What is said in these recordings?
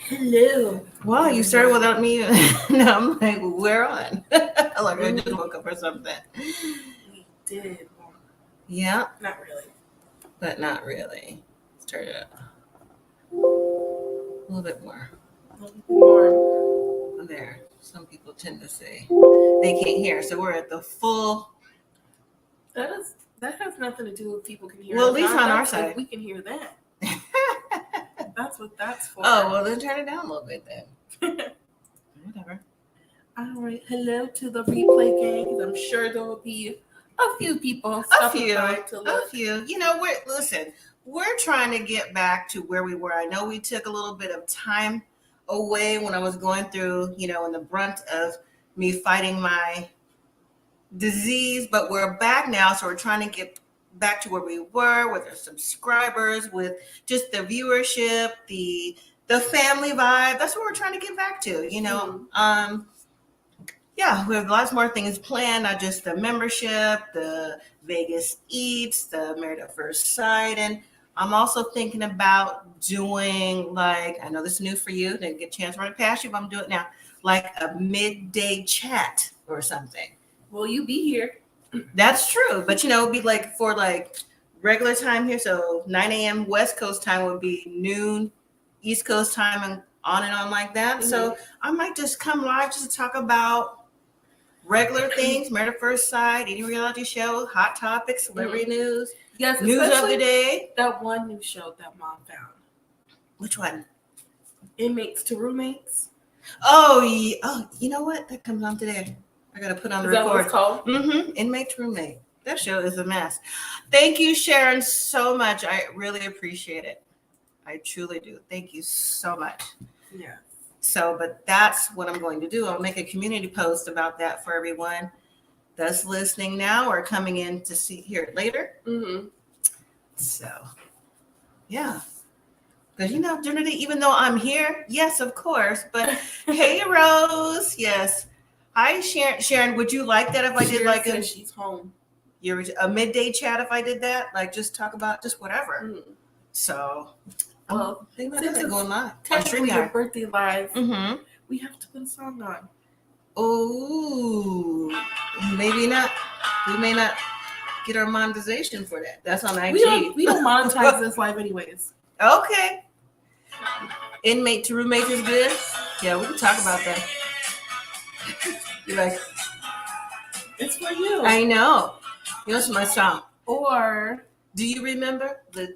Hello. Wow, you started without me. No, I'm like, we're on. Like I just woke up or something. We did. Well, Yeah, not really. but not really. Let's turn it up a little bit more. A little bit more. There. Some people tend to say they can't hear, so we're at the full. That has nothing to do with people can hear. Well, us. at least on our side. We can hear that. That's what that's for. Oh, well, then turn it down a little bit then. Whatever. All right. Hello to the replay gang, because I'm sure there will be a few people. A few. You know, we're trying to get back to where we were. I know we took a little bit of time away when I was going through, in the brunt of me fighting my disease, but we're back now. So we're trying to get back to where we were with our subscribers, with just the viewership, the family vibe. That's what we're trying to get back to, Yeah, we have lots more things planned, not just the membership, the Vegas Eats, the Married at First Sight. And I'm also thinking about doing, like, I know this is new for you, didn't get a chance to run it past you, but I'm doing it now, like a midday chat or something. Will you be here? That's true. But, it'd be like for like regular time here. So 9 a.m. West Coast time would be noon East Coast time and on like that. Mm-hmm. So I might just come live just to talk about regular things, Married at First Sight, any reality show, hot topics, celebrity news, yes, news of the day. That one new show that Mom found. Which one? Inmates to Roommates. Oh, yeah. Oh, you know what? That comes on today. I got to put on the record. Is that what it's called? Mm-hmm. Inmate to Roommate. That show is a mess. Thank you, Sharon, so much. I really appreciate it. I truly do. Thank you so much. Yeah. So, but that's what I'm going to do. I'll make a community post about that for everyone that's listening now or coming in to hear it later. Mm-hmm. So, yeah. Because, Trinity, even though I'm here, yes, of course. But hey, Rose, yes. Hi, Sharon. Sharon, would you like that if I did like she's home. A midday chat if I did that? Like just talk about just whatever. Mm-hmm. So, well, think about that going live. Technically, your birthday live. Mm-hmm. We have to put a song on. Oh, maybe not. We may not get our monetization for that. That's on IG. We don't monetize this live anyways. Okay. Inmate to Roommates is good. Yeah, we can talk about that. You're like, it's for you. I know. It's my song. Or do you remember the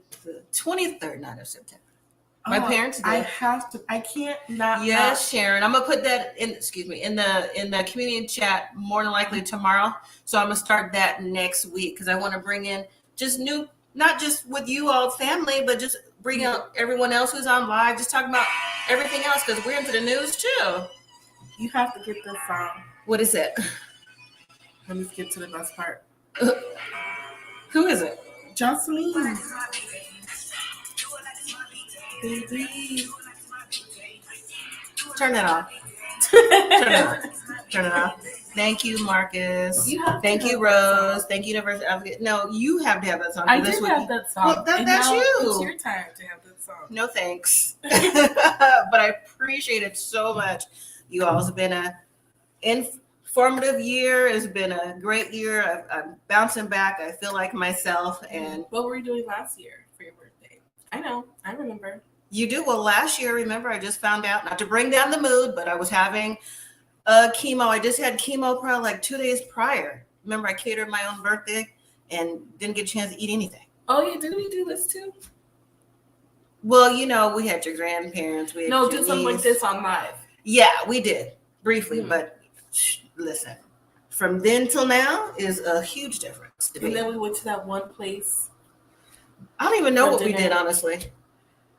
23rd night of September? My parents did. I have to. I can't not. Yes, Sharon. I'm gonna put that in. Excuse me, in the community chat more than likely tomorrow. So I'm gonna start that next week because I want to bring in just new, not just with you all family, but just bring out everyone else who's on live. Just talk about everything else because we're into the news too. You have to get this song. What is it? Let me get to the best part. Who is it? Jocelyn. Baby. Turn it off. Turn it off. Thank you, Marcus. Thank you, Rose. Thank you, Universal Advocate. No, you have to have that song. I did have that song. Well, that's you. It's your time to have that song. No thanks. But I appreciate it so much. You all, it's been an informative year. It's been a great year. I'm bouncing back. I feel like myself. And what were you doing last year for your birthday? I know. I remember. You do? Well, last year, remember, I just found out, not to bring down the mood, but I was having chemo. I just had chemo probably like 2 days prior. Remember, I catered my own birthday and didn't get a chance to eat anything. Oh, yeah. Didn't we do this too? Well, we had your grandparents. We had do something like this on live. Yeah, we did briefly, but listen, from then till now is a huge difference to me. And then we went to that one place. I don't even know what we did, honestly.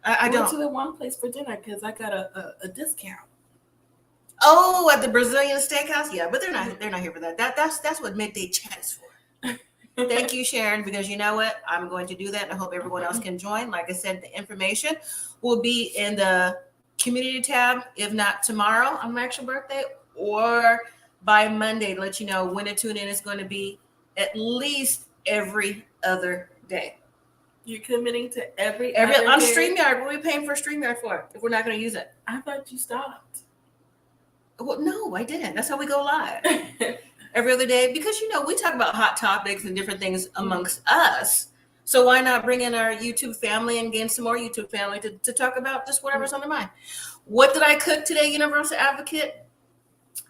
I don't. Went to the one place for dinner because I got a discount. Oh, at the Brazilian steakhouse? Yeah, but they're not here for that. That's what midday chat is for. Thank you, Sharon, because you know what? I'm going to do that, and I hope everyone else can join. Like I said, the information will be in the community tab, if not tomorrow on my actual birthday, or by Monday to let you know when to tune in. Is going to be at least every other day. You're committing to every On other day? StreamYard. What are we paying for StreamYard for if we're not going to use it? I thought you stopped. Well, no, I didn't. That's how we go live. Every other day, because we talk about hot topics and different things amongst us. So why not bring in our YouTube family and gain some more YouTube family to talk about just whatever's on their mind? What did I cook today, Universal Advocate?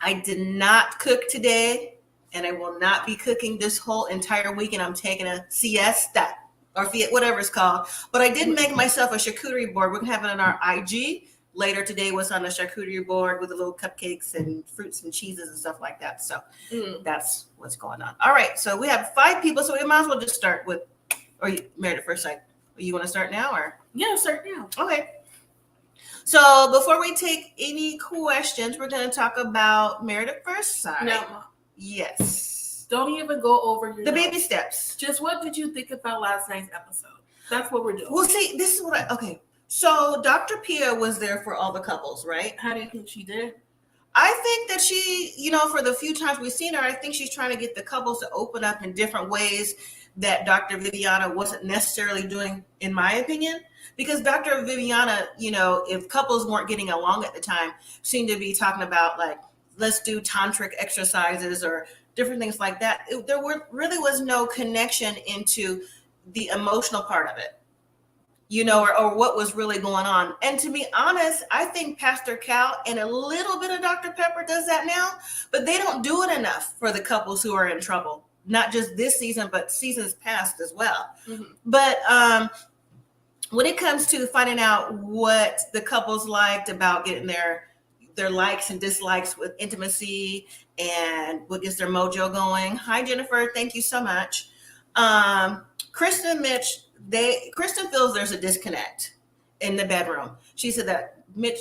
I did not cook today, and I will not be cooking this whole entire week, and I'm taking a siesta or whatever it's called. But I did make myself a charcuterie board. We're going to have it on our IG. Later today was on a charcuterie board with the little cupcakes and fruits and cheeses and stuff like that. So that's what's going on. All right. So we have 5 people. So we might as well just start with, or you Married at First Sight. You want to start now or? Yeah, start now. Okay. So before we take any questions, we're going to talk about Married at First Sight. Now, yes. Don't even go over your the baby steps. Just what did you think about last night's episode? That's what we're doing. Well, see, this is what okay. So Dr. Pia was there for all the couples, right? How do you think she did? I think that she, for the few times we've seen her, I think she's trying to get the couples to open up in different ways that Dr. Viviana wasn't necessarily doing, in my opinion. Because Dr. Viviana, if couples weren't getting along at the time, seemed to be talking about like, let's do tantric exercises or different things like that. There really was no connection into the emotional part of it. Or what was really going on. And to be honest, I think Pastor Cal and a little bit of Dr. Pepper does that now, but they don't do it enough for the couples who are in trouble. Not just this season, but seasons past as well. Mm-hmm. But when it comes to finding out what the couples liked about getting their likes and dislikes with intimacy and what gets their mojo going. Hi, Jennifer. Thank you so much. Kristen and Mitch, Kristen feels there's a disconnect in the bedroom. She said that Mitch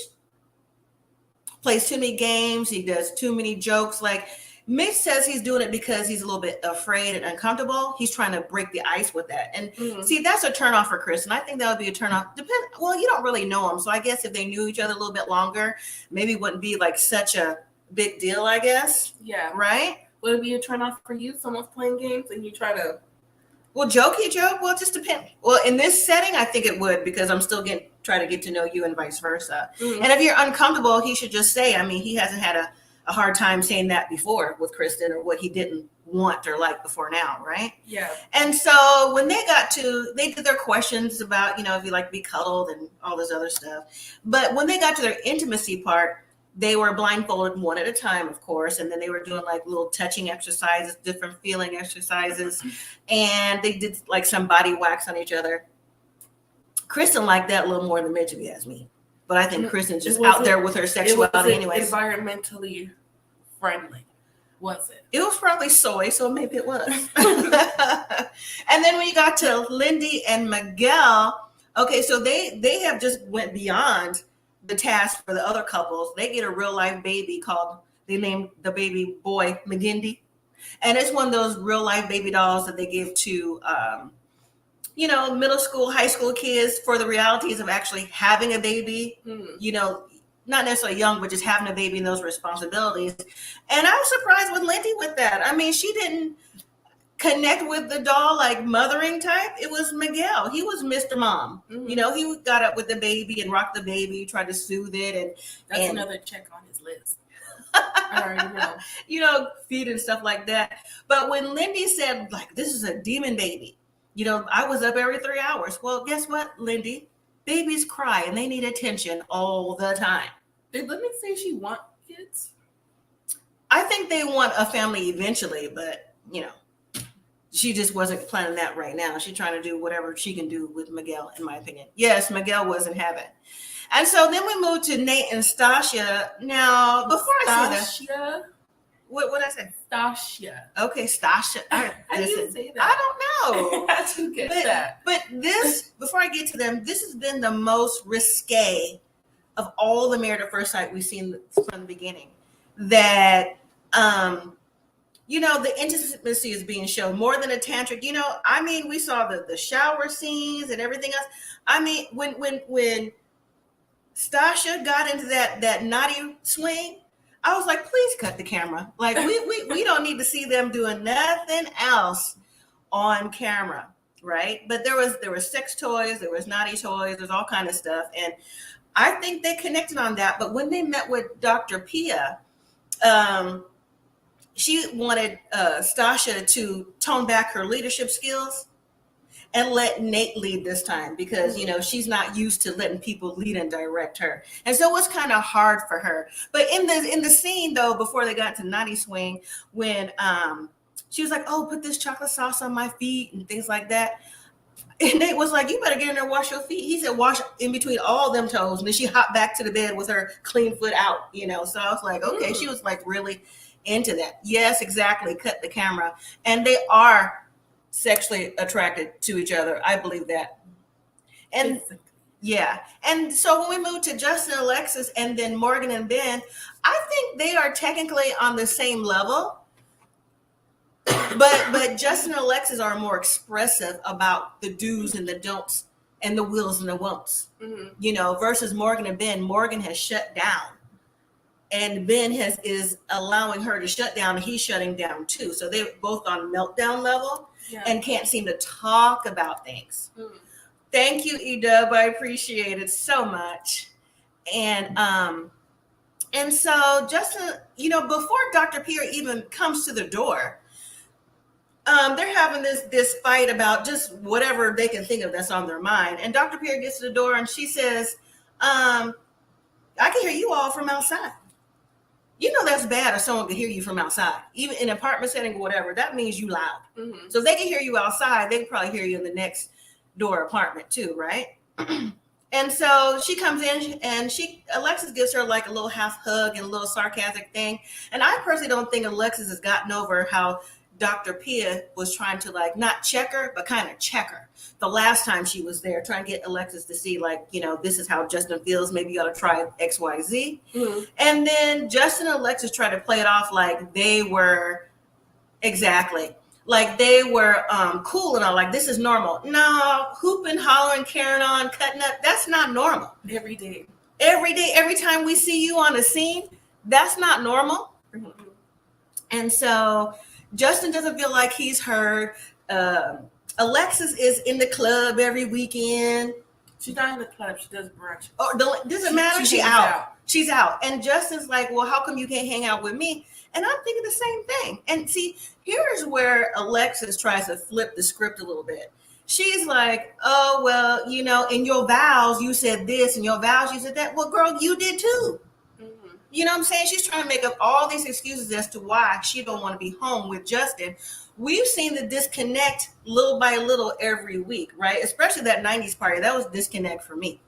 plays too many games. He does too many jokes. Like Mitch says he's doing it because he's a little bit afraid and uncomfortable. He's trying to break the ice with that. And see, that's a turnoff for Kristen. I think that would be a turnoff. Well, you don't really know him. So I guess if they knew each other a little bit longer, maybe it wouldn't be like such a big deal, I guess. Yeah. Right? Would it be a turnoff for you? Someone's playing games and you try to... Well, jokey joke. Well, it just depends. Well, in this setting, I think it would because I'm still trying to get to know you and vice versa. Mm-hmm. And if you're uncomfortable, he should just say. I mean, he hasn't had a hard time saying that before with Kristen or what he didn't want or like before now, right? Yeah. And so when they did their questions about, if you like to be cuddled and all this other stuff. But when they got to their intimacy part, they were blindfolded one at a time, of course, and then they were doing like little touching exercises, different feeling exercises, and they did like some body wax on each other. Kristen liked that a little more than Mitch, if you ask me. But I think Kristen's just out there with her sexuality anyways. Environmentally friendly, was it? It was probably soy, so maybe it was. And then when you got to Lindy and Miguel, okay, so they have just went beyond the task for the other couples. They get a real life baby they named the baby boy McGindy. And it's one of those real life baby dolls that they give to, middle school, high school kids for the realities of actually having a baby, not necessarily young, but just having a baby and those responsibilities. And I was surprised with Lindy with that. I mean, she didn't connect with the doll like mothering type. It was Miguel. He was Mr. Mom. Mm-hmm. He got up with the baby and rocked the baby, tried to soothe it, and that's another check on his list. I already know. Feed and stuff like that. But when Lindy said like this is a demon baby, I was up every 3 hours. Well, guess what, Lindy? Babies cry and they need attention all the time. Did Lindy say she want kids? I think they want a family eventually, but she just wasn't planning that right now. She's trying to do whatever she can do with Miguel, in my opinion. Yes, Miguel wasn't having. And so then we moved to Nate and Stasia. Now, before I say that, what did I say? Stasia. Okay, Stasia. How do you say that? I don't know. How do you get that? But this, before I get to them, this has been the most risque of all the Married at First Sight we've seen from the beginning. That, the intimacy is being shown more than a tantric. We saw the shower scenes and everything else. I mean, when Stasia got into that naughty swing, I was like, please cut the camera. Like we don't need to see them doing nothing else on camera. right? But there was sex toys, there was naughty toys, there's all kind of stuff, and I think they connected on that. But when they met with Dr. Pia, um, she wanted Stasha to tone back her leadership skills and let Nate lead this time because she's not used to letting people lead and direct her, and so it was kind of hard for her. But in the scene though, before they got to Naughty Swing, when she was like, "Oh, put this chocolate sauce on my feet" and things like that. And Nate was like, "You better get in there and wash your feet." He said, "Wash in between all them toes." And then she hopped back to the bed with her clean foot out, So I was like, okay, she was like really into that. Yes, exactly. Cut the camera. And they are sexually attracted to each other. I believe that. And yeah. And so when we moved to Justin, Alexis, and then Morgan and Ben, I think they are technically on the same level. But Justin and Alexis are more expressive about the do's and the don'ts and the wills and the won'ts, versus Morgan and Ben. Morgan has shut down, and Ben is allowing her to shut down, and he's shutting down too. So they're both on meltdown level and can't seem to talk about things. Thank you, Edub. I appreciate it so much. And so Justin, before Dr. Pierre even comes to the door, they're having this fight about just whatever they can think of that's on their mind. And Dr. Pierre gets to the door and she says, I can hear you all from outside. That's bad if someone can hear you from outside, even in an apartment setting or whatever. That means you loud. So if they can hear you outside, they can probably hear you in the next door apartment too, right? And so she comes in and Alexis gives her like a little half hug and a little sarcastic thing. And I personally don't think Alexis has gotten over how Dr. Pia was trying to like not check her, but kind of check her the last time she was there, trying to get Alexis to see like, this is how Justin feels. Maybe you got to try X, Y, Z. And then Justin and Alexis tried to play it off like they were cool and all, like this is normal. No, hooping, hollering, carrying on, cutting up, that's not normal. Every day, every time we see you on the scene, that's not normal. And so Justin doesn't feel like he's heard. Alexis is in the club every weekend. She's not in the club. She does brunch. Oh, doesn't matter. She's out. She's out. And Justin's like, well, how come you can't hang out with me? And I'm thinking the same thing. And see, here's where Alexis tries to flip the script a little bit. She's like, oh, well, in your vows, you said this, and your vows, you said that. Well, girl, you did too. You know what I'm saying? She's trying to make up all these excuses as to why she don't want to be home with Justin. We've seen the disconnect little by little every week, right? Especially that 90s party. That was disconnect for me,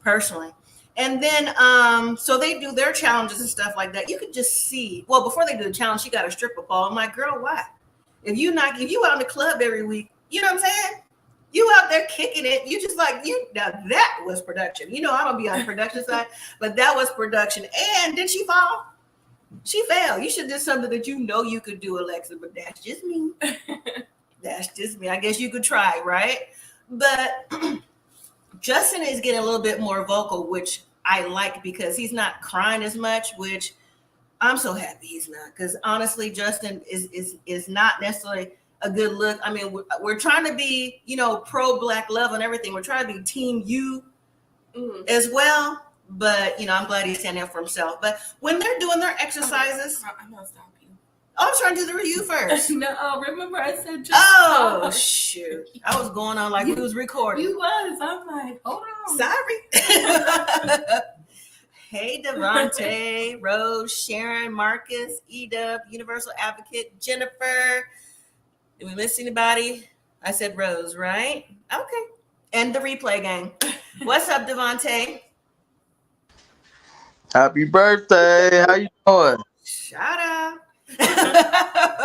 personally. And then, so they do their challenges and stuff like that. You could just see, well, before they do the challenge, she got a stripper ball. I'm like, girl, why? If you out in the club every week, you know what I'm saying? You out there kicking it. You just like, now that was production. I don't be on the production side, but that was production. And did she fall? She fell. You should do something that you could do, Alexa, but that's just me. That's just me. I guess you could try, right? But Justin is getting a little bit more vocal, which I like because he's not crying as much, which I'm so happy he's not. Because honestly, Justin is not necessarily a good look. I mean, we're trying to be, pro Black love and everything. We're trying to be team you as well. But, I'm glad he's standing up for himself. But when they're doing their exercises. I'm going to stop you. I was trying to do the review first. No, remember I said just. Oh, shoot. I was going on like we was recording. You was. I'm like, hold on. Sorry. Hey, Devontae, Rose, Sharon, Marcus, Edub, Universal Advocate, Jennifer. Did we miss anybody? I said Rose, right? Okay. And the replay gang. What's up, Devontae? Happy birthday. How you doing? Shout out.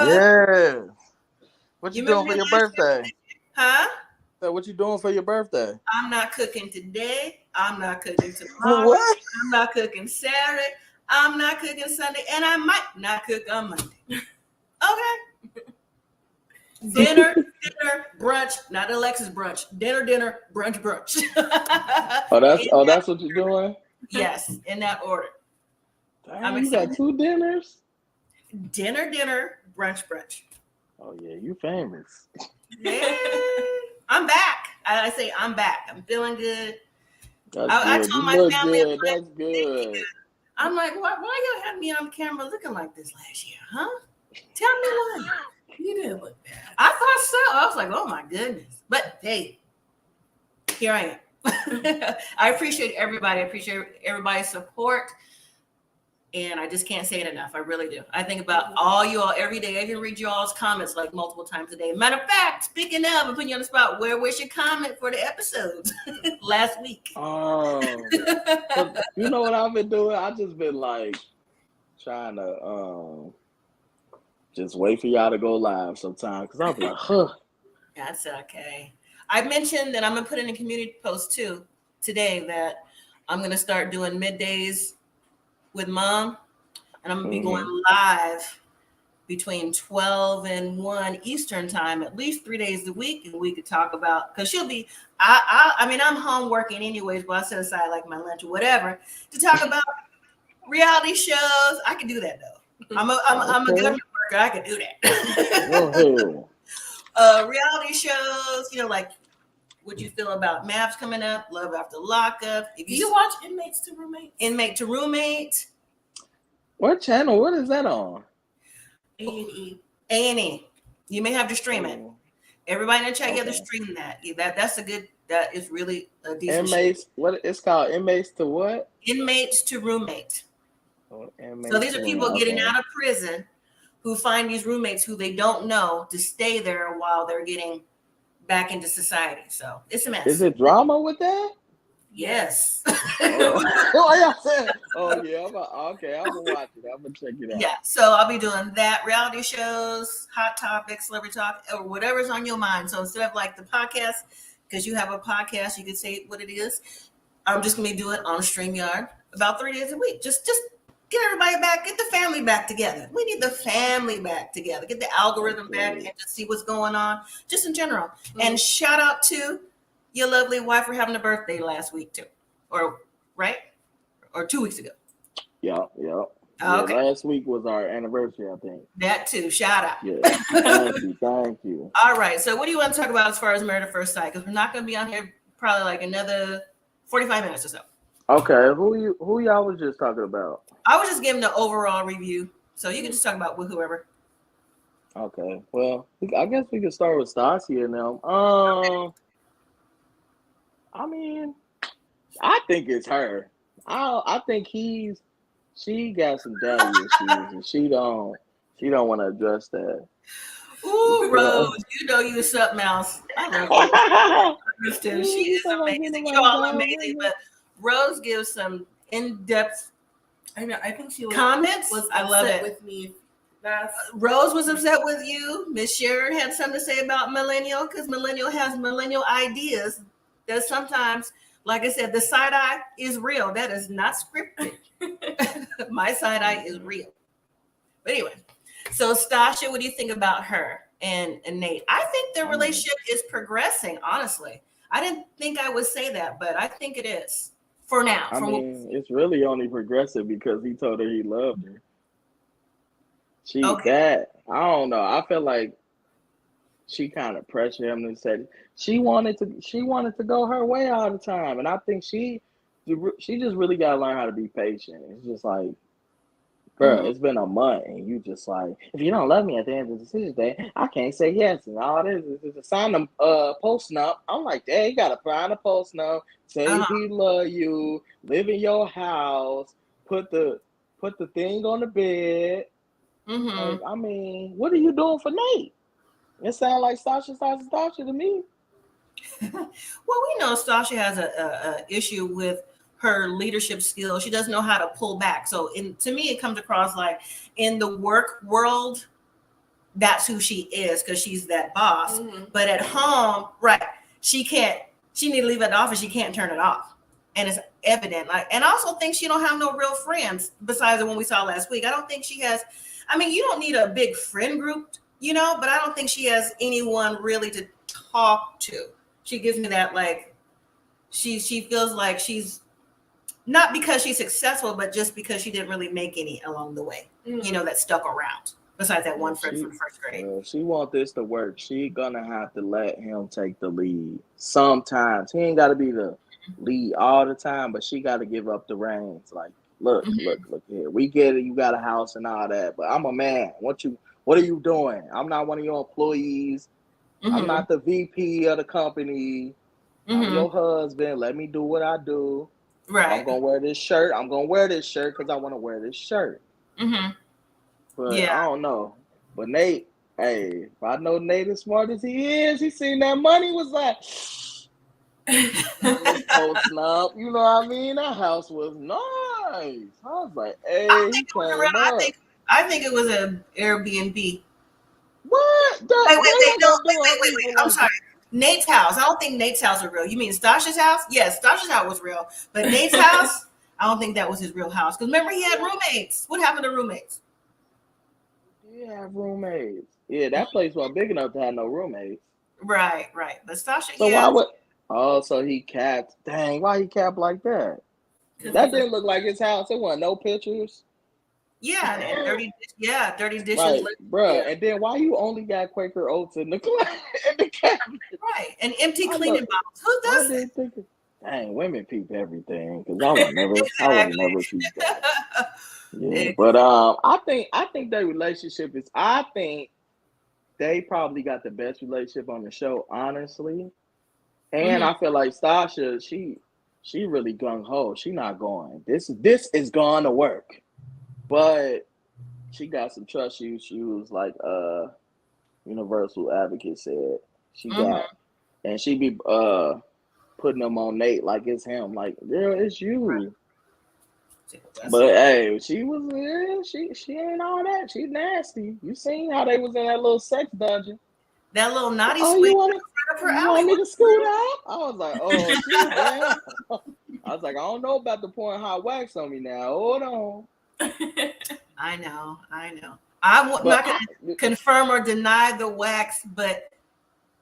Yeah. What you doing for your birthday? Huh? So what you doing for your birthday? I'm not cooking today. I'm not cooking tomorrow. What? I'm not cooking Saturday. I'm not cooking Sunday. And I might not cook on Monday. Okay. Dinner, brunch, not Alexis brunch. Dinner, brunch. That's what you're doing? Yes, in that order. Damn, you got 2 dinners? Dinner, brunch. Oh yeah, you famous. Yeah. I'm back. I say I'm back. I'm feeling good. That's I good. told You my look family, good. That's good. I'm like, why y'all had me on camera looking like this last year, huh? Tell me why. You didn't look bad. I thought so. I was like, oh my goodness. But hey, here I am. I appreciate everybody. I appreciate everybody's support. And I just can't say it enough. I really do. I think about all you all every day. I even read you all's comments like multiple times a day. Matter of fact, speaking of, I'm putting you on the spot. Where's your comment for the episodes last week? You know what I've been doing? I just been like trying to just wait for y'all to go live sometimes because I'm like, huh. That's okay. I mentioned that I'm gonna put in a community post too today that I'm gonna start doing middays with Mom, and I'm gonna be going live between 12 and 1 Eastern time, at least 3 days a week, and we could talk about because she'll be. I mean, I'm home working anyways, but I set aside like my lunch or whatever to talk about reality shows. I can do that though. I'm a government worker. I can do that. Reality shows, like what you feel about MAFS coming up, Love After Lockup. Do you watch Inmates to Roommates? Inmate to Roommate. What channel? What is that on? A&E. A&E. You may have to stream it. Everybody in the chat, you have to stream that. That is really a decent Inmates, show. what it's called? Inmates to what? Inmates to Roommate. So these are people getting out of prison who find these roommates who they don't know to stay there while they're getting back into society. So it's a mess. Is it drama with that? Yes. Oh yeah. Okay, I'm gonna watch it. I'm gonna check it out. Yeah. So I'll be doing that, reality shows, hot topics, celebrity talk, or whatever's on your mind. So instead of like the podcast, because you have a podcast, you can say what it is. I'm just gonna be doing it on StreamYard about 3 days a week. Just get everybody back, get the family back together. We need the family back together. Get the algorithm back and just see what's going on, just in general. Mm-hmm. And shout out to your lovely wife for having a birthday last week too, or 2 weeks ago. Yeah. Okay. Last week was our anniversary, I think. That too. Shout out. Yeah. Thank you. All right. So what do you want to talk about as far as Married at First Sight? Because we're not going to be on here probably like another 45 minutes or so. Okay. Who y'all was just talking about? I was just giving the overall review. So you can just talk about with whoever. Okay. Well, I guess we can start with Stasia now. I mean, I think it's her. I think she got some daddy issues, and she don't want to address that. Ooh, Rose, you something else. I love her. She is amazing. You're all amazing, but Rose gives some in-depth. I think she comments. I love it with me. Rose was upset with you. Miss Sharon had something to say about millennial because millennial has millennial ideas that sometimes, like I said, the side eye is real. That is not scripted. My side eye is real. But anyway, so Stasia, what do you think about her and Nate? I think their relationship is progressing, honestly. I didn't think I would say that, but I think it is for now. I mean, it's really only progressive because he told her he loved her. I don't know. I feel like she kind of pressured him and said she wanted to go her way all the time, and I think she just really got to learn how to be patient. It's just like, bro, It's been a month, and you just like, if you don't love me at the end of the decision day, I can't say yes, and all this is to sign a post nup. I'm like, hey, you gotta sign a post nup, say he love you, live in your house, put the thing on the bed. Like, I mean, what are you doing for Nate? It sounds like Stasha to me. Well, we know Stasha has a issue with her leadership skills. She doesn't know how to pull back. So to me, it comes across like in the work world, that's who she is because she's that boss. Mm-hmm. But at home, she need to leave at the office. She can't turn it off. And it's evident. And I also think she don't have no real friends besides the one we saw last week. I don't think she has. I mean, you don't need a big friend group, but I don't think she has anyone really to talk to. She gives me that, like, she feels like she's not because she's successful, but just because she didn't really make any along the way, that stuck around. Besides that one If friend she from first grade. if she want this to work, she gonna have to let him take the lead. Sometimes he ain't gotta be the lead all the time, but she gotta give up the reins. Like, look, Mm-hmm. look, look here. We get it, you got a house and all that, but I'm a man. What are you doing? I'm not one of your employees. I'm Mm-hmm. not the VP of the company. I'm Mm-hmm. your husband. Let me do what I do. If I'm Right. gonna wear this shirt, I'm gonna wear this shirt because I want to wear this shirt. Mm-hmm. But Yeah. I don't know. But Nate, hey, if I know Nate as smart as he is, he seen that money was like, man, this posting up. You know what I mean? That house was nice. I was like, I hey, he think it was around. came I up. think. I think it was a Airbnb. What? Wait, wait, They wait. ain't No, gonna wait, do wait, on wait, wait. people I'm like sorry. that. Nate's house. I don't think Nate's house was real. You mean Stasha's house? Yes, Stasha's house was real. But Nate's house, I don't think that was his real house. Because remember, he had roommates. What happened to roommates? He have roommates. Yeah, that place wasn't big enough to have no roommates. Right, right. But Stasha, So yeah, why would? Oh, so he capped. Dang, why he capped like that? because That he's a didn't look like his house. It wasn't no pictures. yeah, and 30, yeah, 30 dishes Right, left. Yeah, bruh. And then why you only got Quaker Oats in the in the cabinet? right. And empty I know. cleaning bottles. Who I does that? didn't think. Dang, women peep everything because I would have Exactly. never peeped that. Yeah, but Exactly. I think their relationship is. I think they probably got the best relationship on the show, honestly. And Hmm. I feel like Stasha, she really gung ho. She not going. This is going to work, but she got some trust issues, like Universal Advocate said. She got, Hmm. and she be putting them on Nate like it's him. Like, girl, it's Right. you. That's But hey, she ain't all that. She nasty. You seen how they was in that little sex dungeon? that little naughty Oh, swing in front of her you want me alleyway. to scoot up? I was like, oh, she was down. I was like, I don't know about the pouring hot wax on me now. Hold on. I know, I know. I'm But not going to confirm or deny the wax, but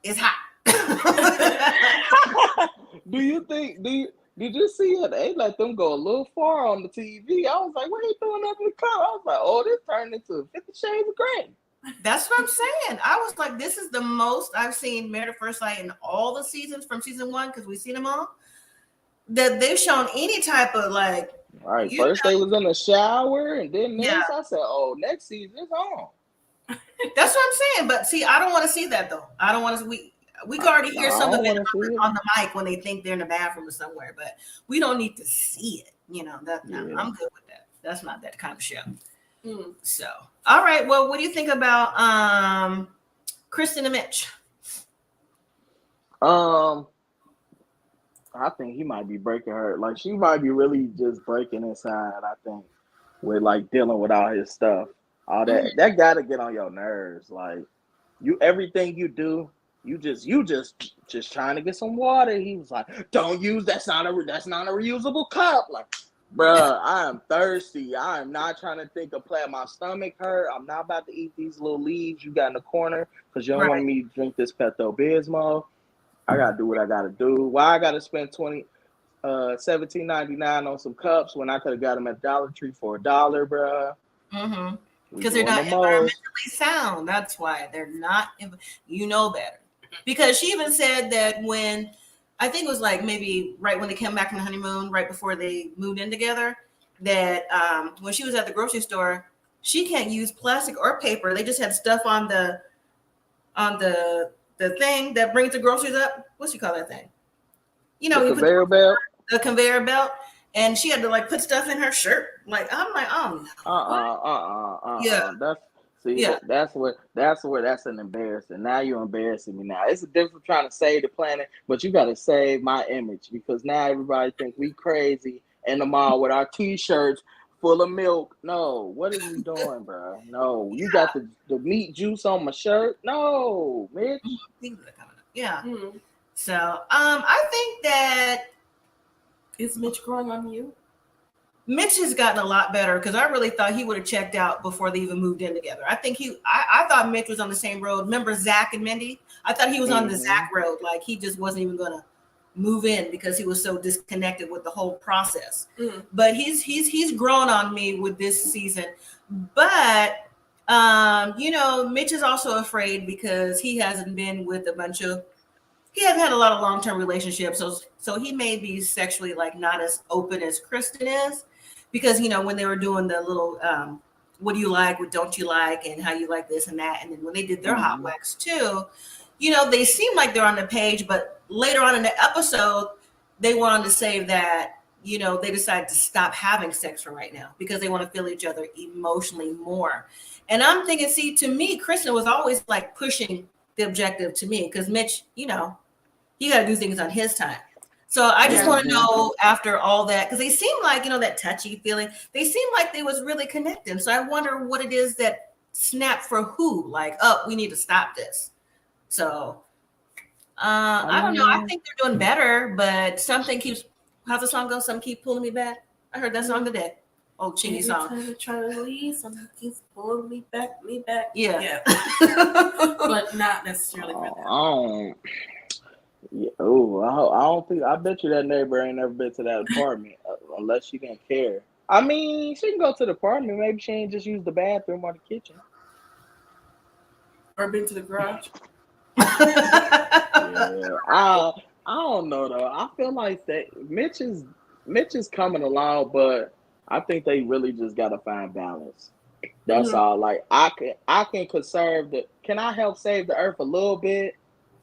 it's hot. do you think? Did you see it? They let them go a little far on the TV. I was like, what are you doing up in the car? I was like, oh, this turned into 50 Shades of Grey. That's what I'm saying. I was like, this is the most I've seen Married at First Sight in all the seasons from season one, because we've seen them all, that they've shown any type of like, All right, you first know, they was in the shower, and then yeah, this. I said, oh, next season it's on. that's what I'm saying. But see, I don't want to see that though. I don't want to. We can already No, hear I some of don't it want to see it. on the mic when they think they're in the bathroom or somewhere, but we don't need to see it. That no, Yeah. I'm good with that. That's not that kind of show. Mm. So, all right. Well, what do you think about Kristen and Mitch? Um, I think he might be breaking her. Like she might be really just breaking inside. I think with like dealing with all his stuff, all Mhm. that. That got to get on your nerves. Like you, everything you do, you just trying to get some water. He was like, "Don't use that's not a reusable cup." Like, bruh, I am thirsty. I am not trying to think of play. My stomach hurt. I'm not about to eat these little leaves you got in the corner because you don't want Right. me to drink this Pepto Bismol. I gotta do what I gotta do. Why I gotta spend 17.99 on some cups when I could have got them at Dollar Tree for $1, bruh? Mm-hmm. We Because they're doing not the most. environmentally sound. That's why they're not. You know better. Because she even said that when I think it was like maybe right when they came back from the honeymoon, right before they moved in together, that when she was at the grocery store, she can't use plastic or paper. They just had stuff on the thing that brings the groceries up. What you call that thing? The You put conveyor belt. the conveyor belt, and she had to like put stuff in her shirt. Like I'm like, oh no, what? Yeah, That's see yeah, that's where that's an embarrassing. Now you're embarrassing me. Now it's a difference trying to save the planet, but you got to save my image because now everybody think we crazy in the mall with our t-shirts full of milk. No, what is we doing, bro? No, you got the meat juice on my shirt. No, Mitch. things that are coming up. Yeah. Mm. So I think that Is Mitch growing on you? Mitch has gotten a lot better because I really thought he would have checked out before they even moved in together. I thought Mitch was on the same road. Remember Zach and Mindy? I thought he was on the Mm-hmm. Zach road. Like he just wasn't even gonna move in because he was so disconnected with the whole process. Mm. But he's grown on me with this season. But Mitch is also afraid because he hasn't been with he hasn't had a lot of long-term relationships. So he may be sexually like not as open as Kristen is, because when they were doing the little what do you like, what don't you like, and how you like this and that, and then when they did their hot wax too, they seem like they're on the page, but later on in the episode, they went on to say that they decided to stop having sex for right now because they want to feel each other emotionally more. And I'm thinking, see, to me, Kristen was always like pushing the objective to me, because Mitch, he got to do things on his time. So I just want to know, after all that, because they seem like, that touchy feeling, they seem like they was really connecting. So I wonder what it is that snapped for who, like, oh, we need to stop this. So I don't know. I think they're doing better, but something keeps, how's the song go? Something keep pulling me back. I heard that song today. Old Chingy song. Every time I try to leave, something keeps pulling me back. Yeah. But not necessarily for that. Yeah, I don't think. I bet you that neighbor ain't never been to that apartment unless she didn't care. I mean, she can go to the apartment. Maybe she ain't just use the bathroom or the kitchen. Or been to the garage. Yeah, I don't know though. I feel like that Mitch is coming along, but I think they really just gotta find balance. That's all. Like I can conserve the. Can I help save the earth a little bit?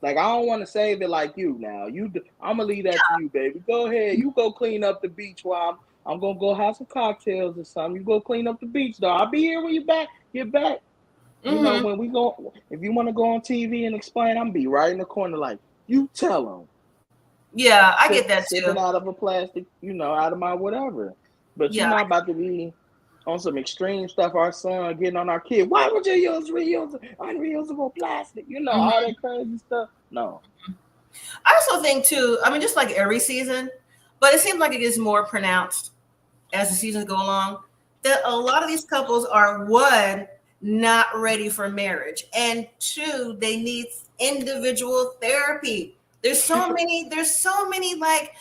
Like, I don't want to save it like you now. I'm going to leave that to you, baby. Go ahead. You go clean up the beach while I'm going to go have some cocktails or something. You go clean up the beach, though. I'll be here when you get back. When we go, if you want to go on TV and explain, I'm going to be right in the corner like, you tell them. Yeah, I get that too. Sipping out of a plastic, out of my whatever. But you're not about to be on some extreme stuff, our son getting on our kid. Why would you use unreusable plastic? All that crazy stuff. No. I also think too, I mean, just like every season, but it seems like it gets more pronounced as the seasons go along, that a lot of these couples are, one, not ready for marriage, and two, they need individual therapy. There's so many like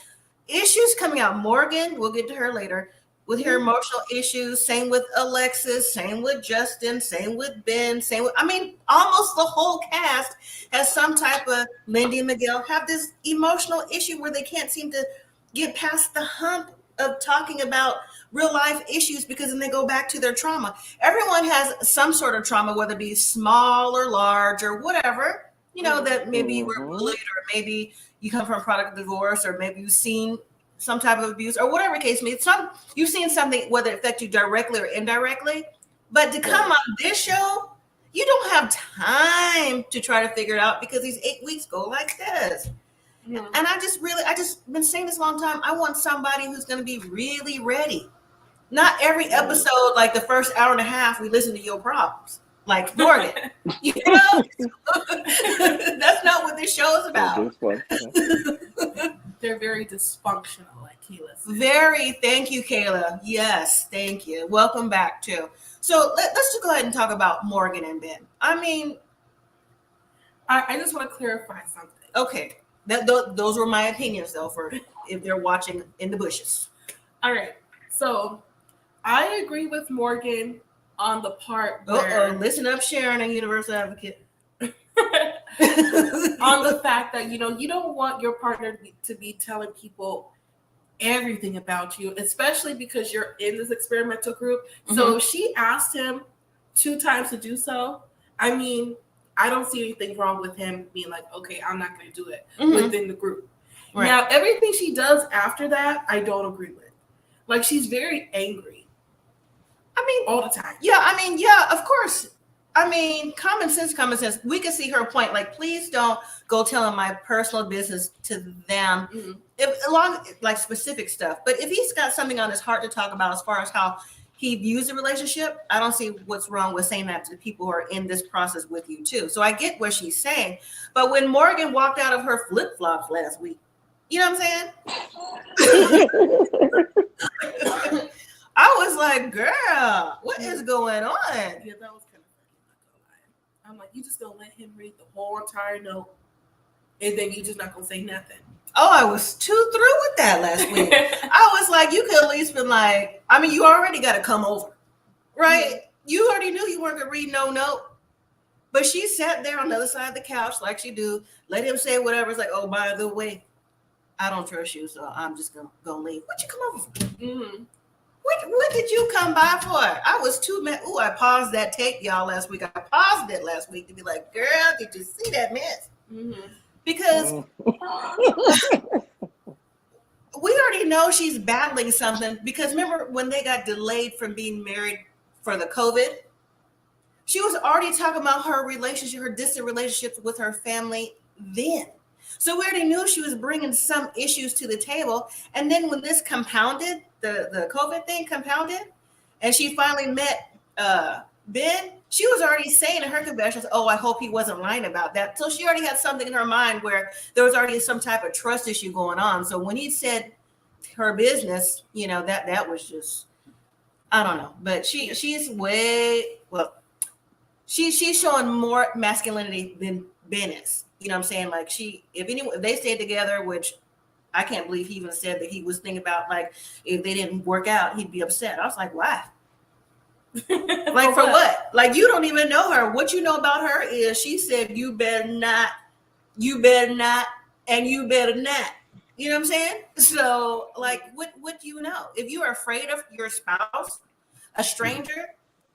issues coming out. Morgan, we'll get to her later, with her emotional issues. Same with Alexis, same with Justin, same with Ben, almost the whole cast has some type of, Lindy and Miguel have this emotional issue where they can't seem to get past the hump of talking about real life issues, because then they go back to their trauma. Everyone has some sort of trauma, whether it be small or large or whatever, that maybe you were bullied, or maybe you come from a product of divorce, or maybe you've seen some type of abuse, or whatever case may be. You've seen something, whether it affect you directly or indirectly. But to come on this show, you don't have time to try to figure it out, because these 8 weeks go like this. And I just been saying this a long time. I want somebody who's going to be really ready. Not every episode, like the first hour and a half, we listen to your problems, like Morgan. That's not what this show is about. They're very dysfunctional, like Kayla said. Very. Thank you, Kayla. Yes, thank you. Welcome back, too. So let's just go ahead and talk about Morgan and Ben. I mean, I just want to clarify something. Okay. Those were my opinions, though, for if they're watching in the bushes. All right. So I agree with Morgan on the part where... Listen up, Sharon, a Universal Advocate. On the fact that, you don't want your partner to be telling people everything about you, especially because you're in this experimental group. So she asked him 2 times to do so. I mean, I don't see anything wrong with him being like, okay, I'm not going to do it within the group. Right. Now, everything she does after that, I don't agree with. Like, she's very angry. I mean, all the time. Yeah, of course. I mean, common sense. We can see her point. Like, please don't go telling my personal business to them. Along like specific stuff. But if he's got something on his heart to talk about as far as how he views the relationship, I don't see what's wrong with saying that to the people who are in this process with you too. So I get what she's saying. But when Morgan walked out of her flip-flops last week, you know what I'm saying? I was like, girl, what is going on? Yeah, that was kind of funny. I'm like, you just gonna let him read the whole entire note, and then you just not gonna say nothing. Oh, I was too through with that last week. I was like, you could at least been like, I mean, you already got to come over, right? You already already knew you weren't gonna read no note. But she sat there on the other side of the couch like she do, let him say whatever. It's like, oh, by the way, I don't trust you, so I'm just gonna leave. What you come over for? Mm-hmm. What did you come by for? I was too mad. Ooh, I paused that tape, y'all, last week. I paused it last week to be like, girl, did you see that mess? Mm-hmm. Because we already know she's battling something. Because remember when they got delayed from being married for the COVID? She was already talking about her relationship, her distant relationships with her family then. So we already knew she was bringing some issues to the table. And then when this compounded, the COVID thing compounded, and she finally met Ben, she was already saying in her confessions, oh, I hope he wasn't lying about that. So she already had something in her mind where there was already some type of trust issue going on. So when he said her business, that was just, I don't know. But she's way, well, she's showing more masculinity than Ben is. You know what I'm saying? Like if they stayed together, which I can't believe he even said that he was thinking about, like, if they didn't work out, he'd be upset. I was like, why? Like, for what? Like, you don't even know her. What you know about her is she said, you better not, and you better not. You know what I'm saying? So, like, what do you know? If you are afraid of your spouse, a stranger,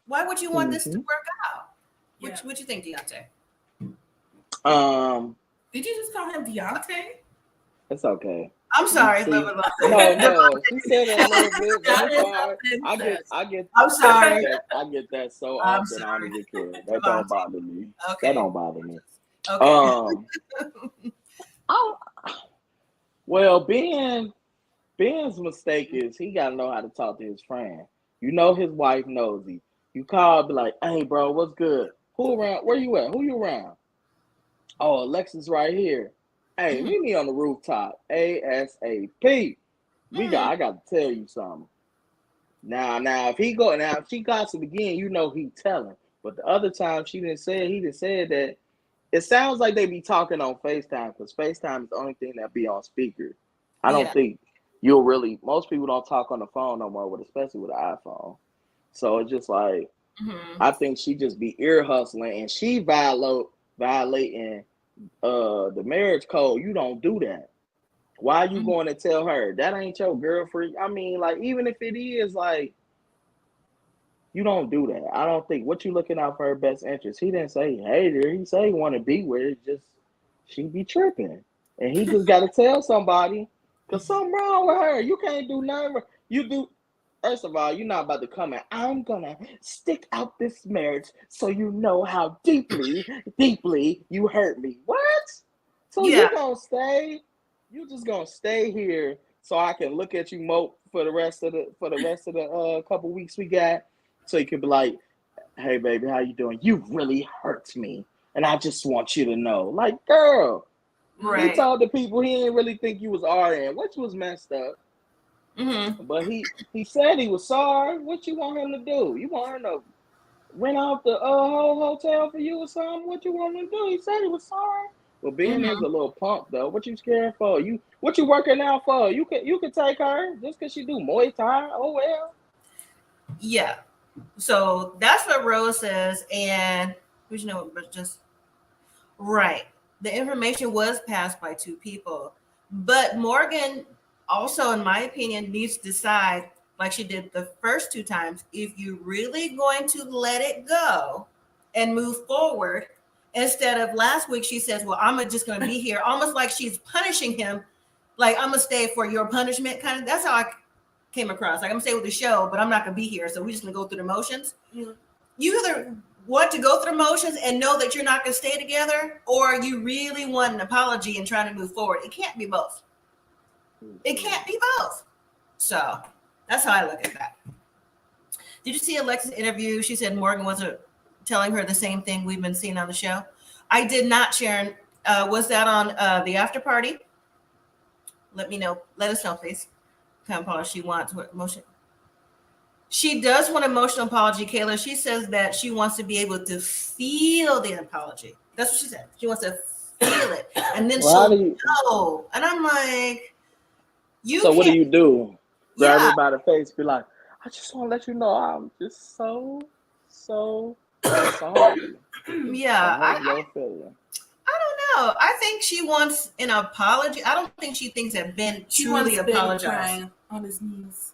why would you want this to work out? Yeah. What you think, Deontay? Did you just call him Deontay? It's okay. I'm sorry, See, love it. No. She said it a little bit. I'm sorry. I get. I'm sorry. I get that so I'm often. I don't even care. That Come don't on. bother me. Okay. That don't bother me. Okay. Well, Ben's mistake is he gotta know how to talk to his friend. His wife knows him. You call, be like, hey, bro, what's good? Who around? Where you at? Who you around? Oh, Alexis right here. Hey, meet me on the rooftop. ASAP. I got to tell you something. Now, if she gossip again, he telling. But the other time he didn't say that. It sounds like they be talking on FaceTime, because FaceTime is the only thing that be on speaker. I don't think most people don't talk on the phone no more, especially with an iPhone. So it's just like, I think she just be ear hustling, and she violating the marriage code. You don't do that. Why are you going to tell her that ain't your girlfriend? I mean, like, even if it is, like, you don't do that. I don't think what you looking out for her best interest. He didn't say he hate her. He said he want to be with her. It's just she be tripping, and he just got to tell somebody, because something wrong with her. You can't do nothing. You do. First of all, you're not about to come in. I'm gonna stick out this marriage so you know how deeply you hurt me. What? So you gonna stay? You just gonna stay here so I can look at you mope for the rest of the couple weeks we got, so you can be like, hey baby, how you doing? You really hurt me, and I just want you to know. Like, girl, Right. He told the people he didn't really think you was RN, which was messed up. But he said he was sorry. What you want him to do? You want him to rent out the whole hotel for you or something? What you want him to do? He said he was sorry. Well, Ben is a little punk though. What you scared for? What you working out for? You could take her just because she do Muay Thai. Oh well. Yeah. So that's what Rose says, and but just right. The information was passed by two people, but Morgan also, in my opinion, needs to decide, like she did the first two times, if you're really going to let it go and move forward. Instead of last week, she says, well, I'm just going to be here, almost like she's punishing him. Like, I'm going to stay for your punishment, kind of. That's how I came across. Like, I'm going to stay with the show, but I'm not going to be here. So we're just going to go through the motions. You either want to go through the motions and know that you're not going to stay together, or you really want an apology and trying to move forward. It can't be both. It can't be both. So that's how I look at that. Did you see Alexa's interview? She said Morgan wasn't telling her the same thing we've been seeing on the show. I did not, Sharon. Was that on the after party? Let me know. Let us know, please. She wants emotion. She does want emotional apology, Kayla. She says that she wants to be able to feel the apology. That's what she said. She wants to feel it, and then she'll know. And I'm like, So what do you do? Grab her by the face, be like, I just want to let you know I'm just so So that's on you. Yeah, I hurt your feeling. I don't know. I think she wants an apology. I don't think she thinks that Ben She truly wants Ben apologized. crying on his knees.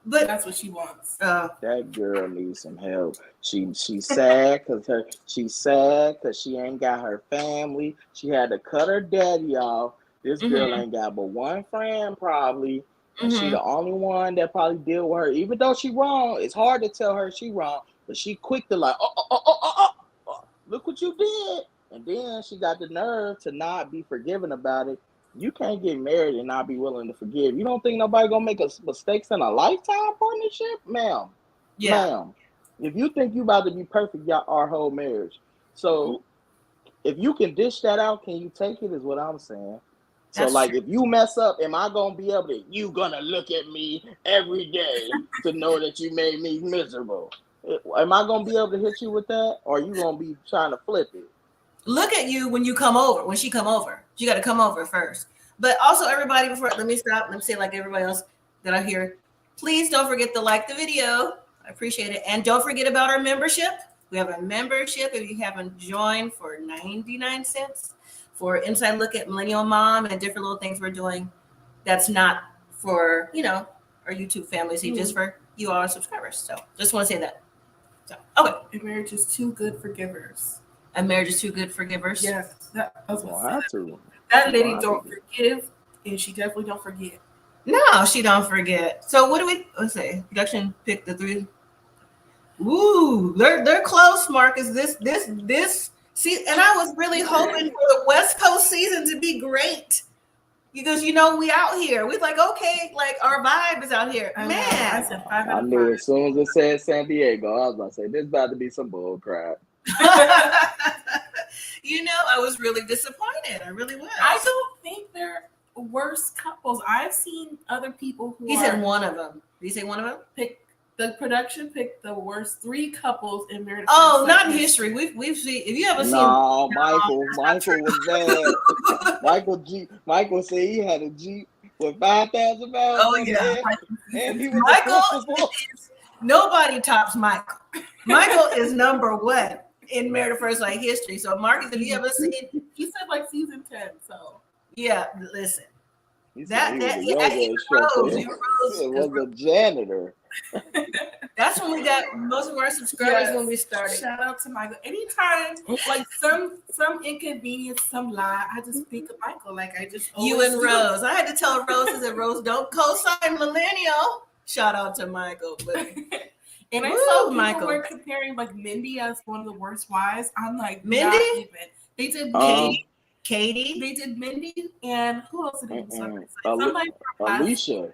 But That's what she wants. That girl needs some help. She's sad because she ain't got her family. She had to cut her daddy off. This girl ain't got but one friend probably, and she the only one that probably deal with her. Even though she wrong, it's hard to tell her she wrong, but she quick to like, look what you did, and then she got the nerve to not be forgiving about it. You can't get married and not be willing to forgive. You don't think nobody gonna make mistakes in a lifetime partnership, ma'am? yeah, Ma'am, if you think you about to be perfect, y'all our whole marriage. So if you can dish that out, can you take it? Is what I'm saying. So that's like, true. if you mess up, am I gonna be able to? You gonna look at me every day to know that you made me miserable? Am I gonna be able to hit you with that, or are you gonna be trying to flip it? Look at you when you come over. When she come over, you got to come over first. But also, everybody, before let me stop. Let me say like everybody else that I hear. Please don't forget to like the video. I appreciate it, and don't forget about our membership. We have a membership if you haven't joined for 99 cents for inside look at Millennial Mom and different little things we're doing. That's not for our YouTube family. See, just for you all our subscribers. So just want to say that. So okay, A marriage is too good for givers. a marriage is too good for givers. Yes, that lady don't forgive, and she definitely don't forget. No, she don't forget. So what do we? Let's say production pick the three. Ooh, they're close, Marcus. This. See, and I was really hoping for the West Coast season to be great because we out here. We're like, okay, like our vibe is out here. I said 5 out I of knew 5. as soon as it said San Diego, I was about to say this about to be some bull crap. I was really disappointed. I really was. I don't think they're worse couples. I've seen other people who He said one of them. Did he say one of them? The production picked the worst 3 couples in Married at Oh, First Sight. not in history. We've seen. If you ever seen. No, Michael was bad. Michael said he had a Jeep with 5,000 pounds. Oh yeah, and he was Michael. Nobody tops Michael. Michael is number 1 in Married at First Sight history. So Marcus, have you ever seen? He said like season 10. So yeah, listen. He was a janitor. That's when we got most of our subscribers when we started. Shout out to Michael. Anytime like some inconvenience, some lie, I just think of Michael. Like I just you and Rose. I had to tell Rose, I said, Rose, don't co-sign millennial. Shout out to Michael. But and I saw people were comparing like Mindy as one of the worst wives. I'm like, Mindy? Not even. They did Katie. They did Mindy and who else did they do? Alicia.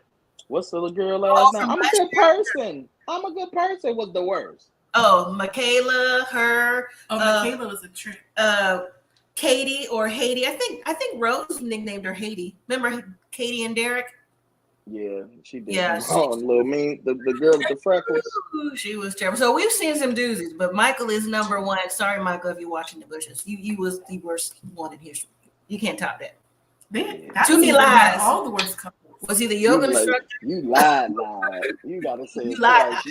What's the little girl last name? I'm a good person. Was the worst. Oh, Michaela, her. Michaela was a trip. Katie or Haiti. I think Rose nicknamed her Haiti. Remember Katie and Derek? Yeah, she did. Yeah, little mean the girl with the freckles. She was terrible. So we've seen some doozies, but Michael is number 1. Sorry, Michael, if you're watching the bushes. You was the worst one in history. You can't top that. Too many lies. All the worst couples. Was he the yoga instructor? You lied. You gotta say you lied.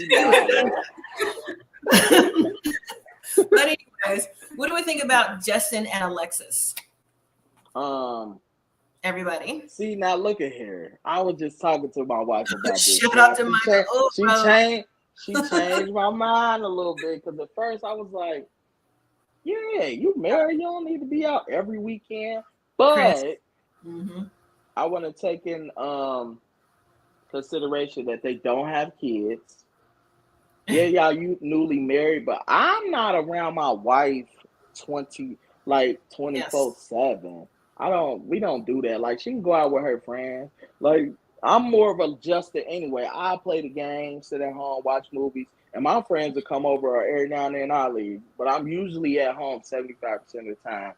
But anyways, what do we think about Justin and Alexis? Everybody. See, now look at her. I was just talking to my wife about this. Shout out to Michael. She changed my mind a little bit because at first I was like, yeah, you married, you don't need to be out every weekend. But I want to take in consideration that they don't have kids. Yeah, y'all, you newly married, but I'm not around my wife 24/7. We don't do that. Like, she can go out with her friends. Like, I'm more of a Justin anyway. I play the game, sit at home, watch movies, and my friends will come over or every now and then I leave. But I'm usually at home 75% of the time.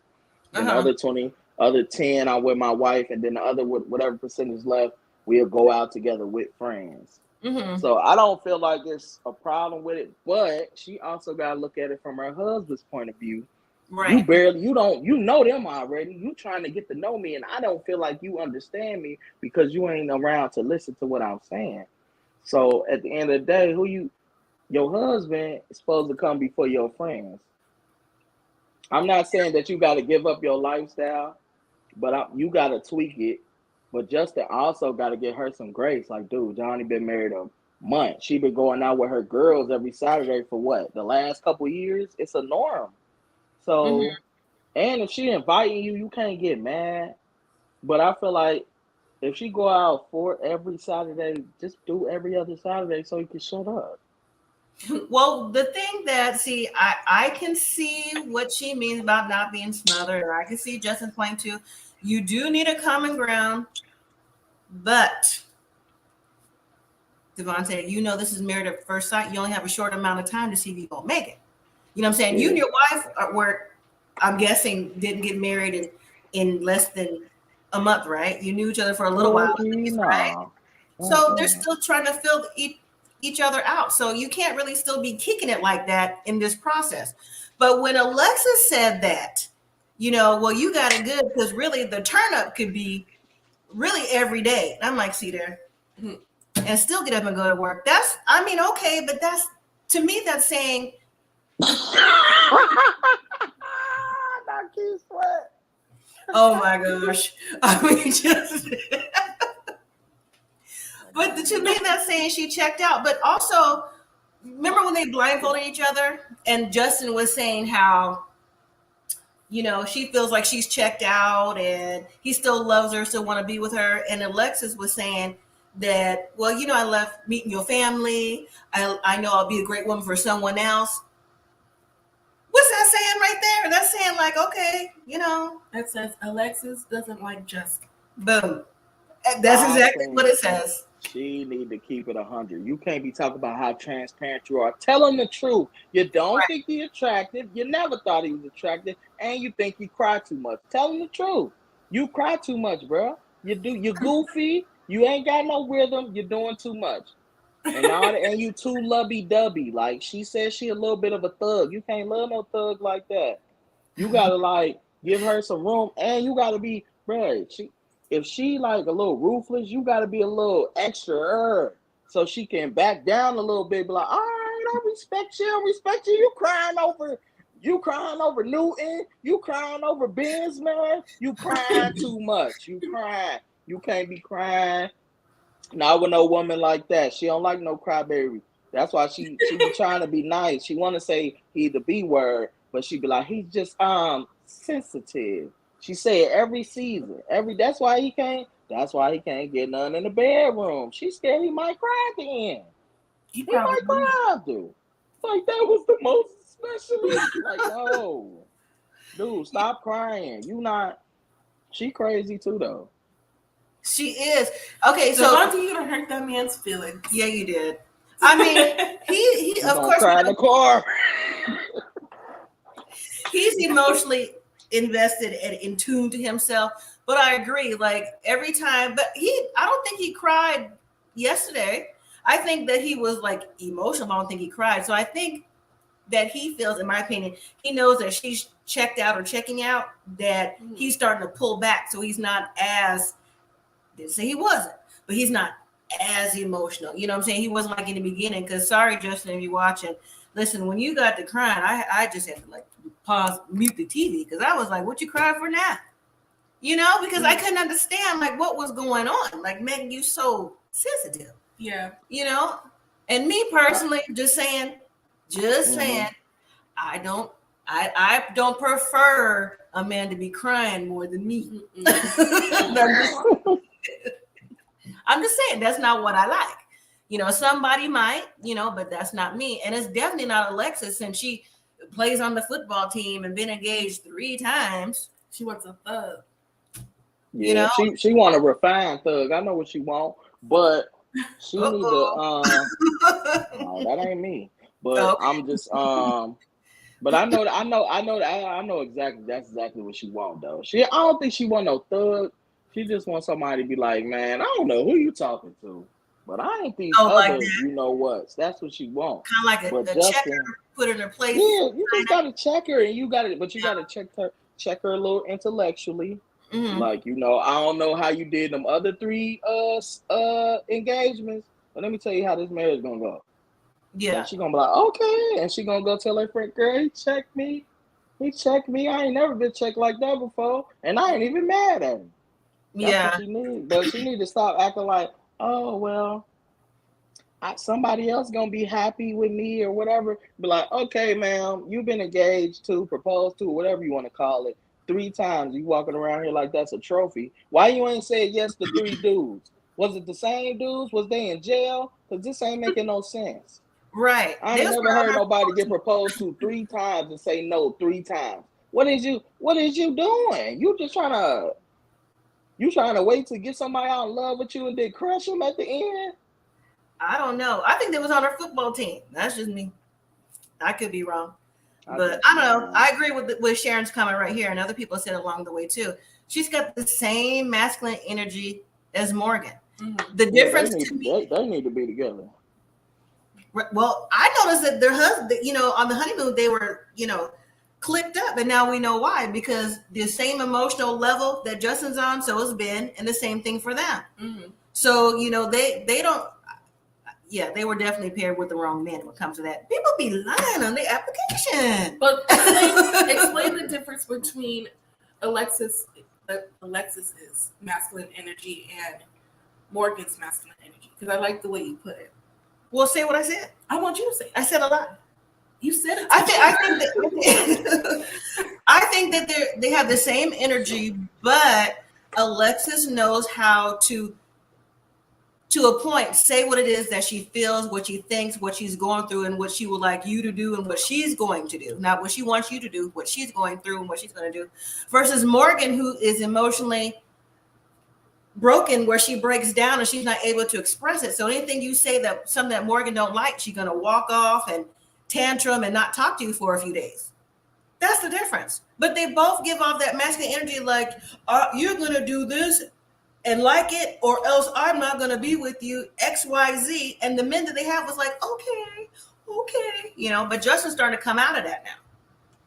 And the other 10, I'm with my wife, and then the other whatever percentage left, we'll go out together with friends. So I don't feel like it's a problem with it, but she also got to look at it from her husband's point of view. Right. You know them already. You trying to get to know me, and I don't feel like you understand me because you ain't around to listen to what I'm saying. So at the end of the day, your husband is supposed to come before your friends. I'm not saying that you got to give up your lifestyle, but you got to tweak it. But Justin also got to get her some grace. Like, dude, Johnny been married a month. She been going out with her girls every Saturday for what? The last couple years? It's a norm. So, and if she inviting you, you can't get mad. But I feel like if she go out for every Saturday, just do every other Saturday so you can shut up. Well, the thing that, see, I can see what she means about not being smothered, and I can see Justin's point too. You do need a common ground, but Devontae, you know this is married at first sight. You only have a short amount of time to see if you gonna make it. You know what I'm saying? You and your wife were, I'm guessing, didn't get married in less than a month, right? You knew each other for a little while, right? So they're still trying to fill each other out. So you can't really still be kicking it like that in this process. But when Alexis said that, you know, well, you got it good because really the turn up could be really every day. And I'm like, see there, and still get up and go to work. That's, I mean, okay, but that's, to me, that's saying. Oh my gosh. I mean, just. But to me, that's saying she checked out. But also, remember when they blindfolded each other and Justin was saying how, you know, she feels like she's checked out and he still loves her, still want to be with her. And Alexis was saying that, well, you know, I left meeting your family. I know I'll be a great woman for someone else. What's that saying right there? That's saying like, okay, you know. That says Alexis doesn't like Justin. Boom. That's exactly what it says. She need to keep it 100. You can't be talking about how transparent you are. Tell him the truth. You don't think he's attractive. You never thought he was attractive, and you think he cried too much. Tell him the truth. You cry too much, bro. You're goofy. You ain't got no rhythm. You're doing too much. And you too lovey-dovey. Like, she says she a little bit of a thug. You can't love no thug like that. You gotta, like, give her some room, and you gotta be, bro, if she like a little ruthless, you gotta be a little extra so she can back down a little bit. Be like, all right, I respect you. You crying over Newton. You crying over Benz, man. You crying too much. You crying. You can't be crying. Not with no woman like that. She don't like no crybaby. That's why she be trying to be nice. She want to say he the B word, but she be like, he's just sensitive. She say it every season. That's why he can't get none in the bedroom. She's scared he might cry at the end. He might cry, dude. Like, that was the most special. Like, no. Dude, stop crying. She crazy too, though. She is. Okay, so you gonna hurt that man's feelings. Yeah, you did. I mean, he of course cry in the car. He's emotionally invested and in tune to himself. But I agree, like every time, but I don't think he cried yesterday. I think that he was like emotional. I don't think he cried. So I think that he feels, in my opinion, he knows that she's checked out or checking out, that he's starting to pull back. So he's not as, didn't say he wasn't, but he's not as emotional. You know what I'm saying? He wasn't like in the beginning, because sorry, Justin, if you're watching, listen, when you got to crying, I just had to like mute the TV, because I was like, what you crying for now? You know, because I couldn't understand like what was going on, like making you so sensitive. Yeah. You know, and me personally, just saying, I don't prefer a man to be crying more than me. I'm just saying that's not what I like. You know, somebody might, you know, but that's not me. And it's definitely not Alexis, since she plays on the football team and been engaged 3 times. She wants a thug. Yeah, you know, she want a refined thug. I know what she want, but she needs to no, that ain't me. But I'm just but I know exactly, that's exactly what she want though. I don't think she want no thug. She just wants somebody to be like, man, I don't know who you talking to, but I ain't these other, like you know what? That's what she want. Kind of like a checker, put her in her place. Yeah, you just gotta check her, and you gotta check her a little intellectually. Mm-hmm. Like, you know, I don't know how you did them other 3 engagements, but let me tell you how this marriage gonna go. Yeah. And she gonna be like, okay. And she gonna go tell her friend, girl, he checked me. He checked me. I ain't never been checked like that before. And I ain't even mad at him. That's what Yeah. she need. But she need to stop acting like, oh, well, somebody else gonna be happy with me or whatever. Be like, okay, ma'am, you've been engaged to, proposed to, whatever you want to call it, 3 times. You walking around here like that's a trophy. Why you ain't said yes to 3 dudes? Was it the same dudes? Was they in jail? Because this ain't making no sense. Right. I ain't This never heard nobody get proposed to 3 times and say no 3 times. What is you doing? You trying to wait to get somebody out in love with you and then crush them at the end? I don't know. I think they was on her football team. That's just me. I could be wrong. But I don't know. I agree with Sharon's comment right here, and other people said along the way too. She's got the same masculine energy as Morgan. Mm-hmm. The difference they need to be together. Well, I noticed that their husband, on the honeymoon, they were, clicked up, and now we know why, because the same emotional level that Justin's on, so is Ben, and the same thing for them. Mm-hmm. So, they don't. Yeah, they were definitely paired with the wrong men when it comes to that. People be lying on their application. But explain the difference between Alexis's masculine energy and Morgan's masculine energy, because I like the way you put it. Well, say what I said. I want you to say it. I said a lot. You said it. I think that they have the same energy, but Alexis knows how to a point, say what it is that she feels, what she thinks, what she's going through, and what she would like you to do, and what she's going to do. Not what she wants you to do, what she's going through and what she's going to do. Versus Morgan, who is emotionally broken, where she breaks down and she's not able to express it. So anything you say that something that Morgan don't like, she's going to walk off and tantrum and not talk to you for a few days. That's the difference. But they both give off that masculine energy, like, you're going to do this and like it, or else I'm not going to be with you, XYZ. And the men that they have was like, okay. But Justin's starting to come out of that now.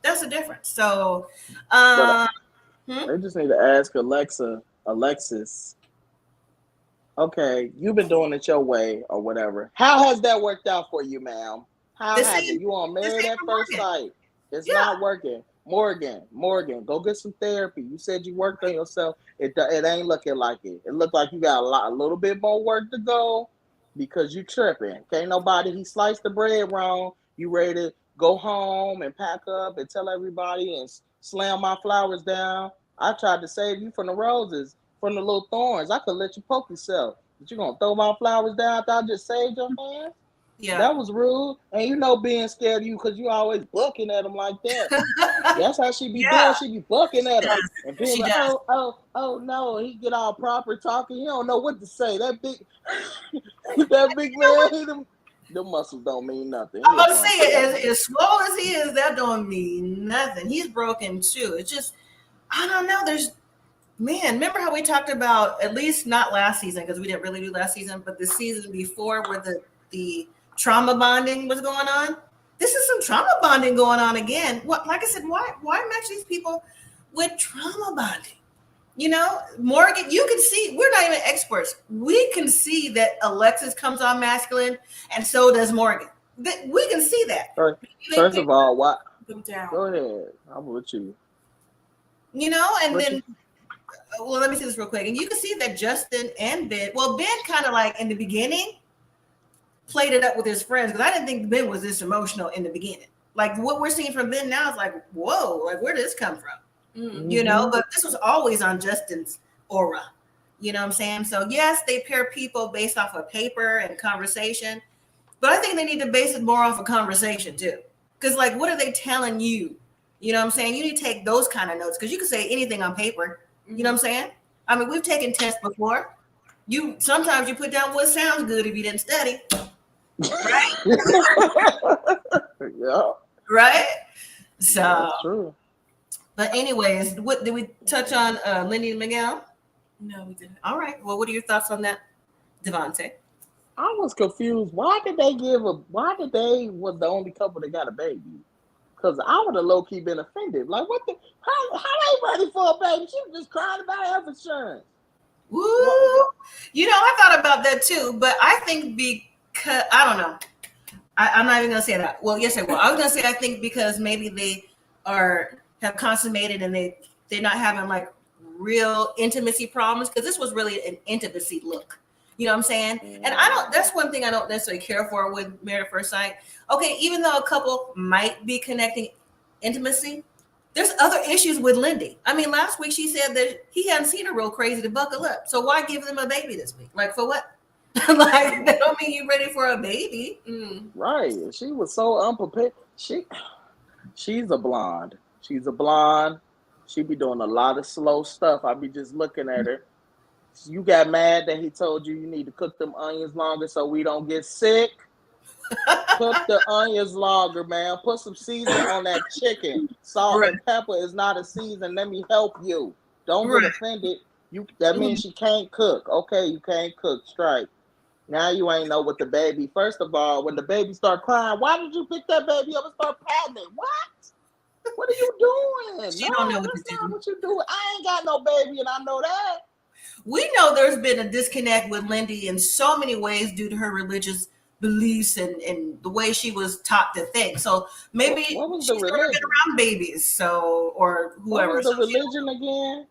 That's the difference. So they just need to ask Alexis, okay, you've been doing it your way or whatever. How has that worked out for you, ma'am? How has it? You on married at first sight? It's not working. Morgan, go get some therapy. You said you worked on yourself. It ain't looking like it. It looked like you got a little bit more work to go because you tripping. Can't nobody, he sliced the bread wrong. You ready to go home and pack up and tell everybody and slam my flowers down. I tried to save you from the roses, from the little thorns. I could let you poke yourself. But you gonna throw my flowers down after I just saved your hands? Yeah, that was rude. And being scared of you because you always bucking at him like that. That's how she be doing. She be bucking at him. And being like, oh no, he get all proper talking. He don't know what to say. That big man, the muscles don't mean nothing. I'm about to say it, as slow as he is, that don't mean nothing. He's broken too. It's just, I don't know. Remember how we talked about, at least not last season, because we didn't really do last season, but the season before where the trauma bonding was going on? This is some trauma bonding going on again. Like I said, why match these people with trauma bonding? Morgan, you can see, we're not even experts. We can see that Alexis comes on masculine, and so does Morgan. We can see that. First of all, why? Go ahead. I'm with you. And then, well, let me say this real quick. And you can see that Justin and Ben, Ben kind of like in the beginning played it up with his friends, because I didn't think Ben was this emotional in the beginning. Like what we're seeing from Ben now is like, whoa, like where did this come from? Mm-hmm. But this was always on Justin's aura. You know what I'm saying? So yes, they pair people based off of paper and conversation, but I think they need to base it more off of conversation too. Because like, what are they telling you? You know what I'm saying? You need to take those kind of notes, because you can say anything on paper. You know what I'm saying? I mean, we've taken tests before. Sometimes you put down what sounds good if you didn't study. Right? Yeah. Right? So that's true. But anyways, what did we touch on Lindy and Miguel? No, we didn't. All right. Well, what are your thoughts on that, Devontae? I was confused. Why did they was the only couple that got a baby? Because I would have low-key been offended. Like, what the? How they ready for a baby? She was just crying about health insurance. Woo! I thought about that too, but I think because, I don't know. I'm not even gonna say that. Well, yes, I will. I was gonna say I think because maybe they have consummated and they're not having like real intimacy problems, because this was really an intimacy look. You know what I'm saying? And I don't. That's one thing I don't necessarily care for with Married at First Sight. Okay, even though a couple might be connecting intimacy, there's other issues with Lindy. I mean, last week she said that he hadn't seen her real crazy to buckle up. So why give them a baby this week? Like, for what? Like, that don't mean you're ready for a baby. Right. She was so unprepared. She's a blonde. She's a blonde. She be doing a lot of slow stuff. I be just looking at her. You got mad that he told you need to cook them onions longer so we don't get sick. Cook the onions longer, man. Put some seasoning on that chicken. Salt and pepper is not a season. Let me help you. Don't get offended. That means she can't cook. Okay, you can't cook. Strike. Now you ain't know what the baby. First of all, when the baby start crying, why did you pick that baby up and start patting it? What? What are you doing? She don't know what to That's not do. what you doing. I ain't got no baby, and I know that. We know there's been a disconnect with Lindy in so many ways due to her religious beliefs and the way she was taught to think. So maybe she's never been around babies, so or whoever. What was the religion again?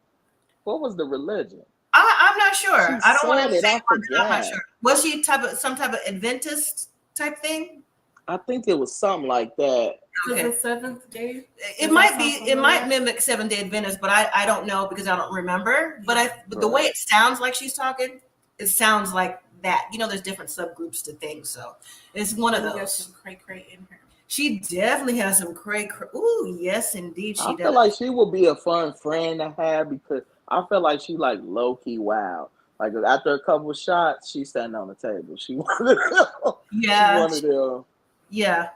What was the religion? I'm not sure. I don't want to say I'm not sure. Was she some type of Adventist type thing? I think it was something like that. Okay. Was it Seventh Day? It might be. It might mimic Seventh Day Adventist, but I don't know because I don't remember. But the way it sounds like she's talking, it sounds like that. You know, there's different subgroups to things, so it's one of those. There's some cray in her. She definitely has some cray. Ooh, yes, indeed, she does. I feel like she would be a fun friend to have because I feel like she like low key wild. Like after a couple of shots, she's standing on the table. She wanted them. Yeah. She wanted them. Yeah,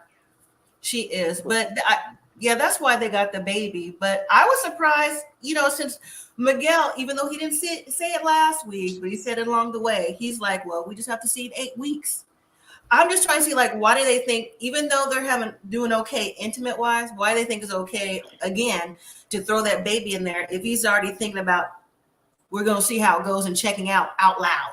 she is. But that's why they got the baby. But I was surprised, you know, since Miguel, even though he didn't say it last week, but he said it along the way. He's like, well, we just have to see it 8 weeks. I'm just trying to see, like, why do they think, even though they're doing okay intimate wise, why they think it's okay again to throw that baby in there if he's already thinking about we're gonna see how it goes and checking out loud.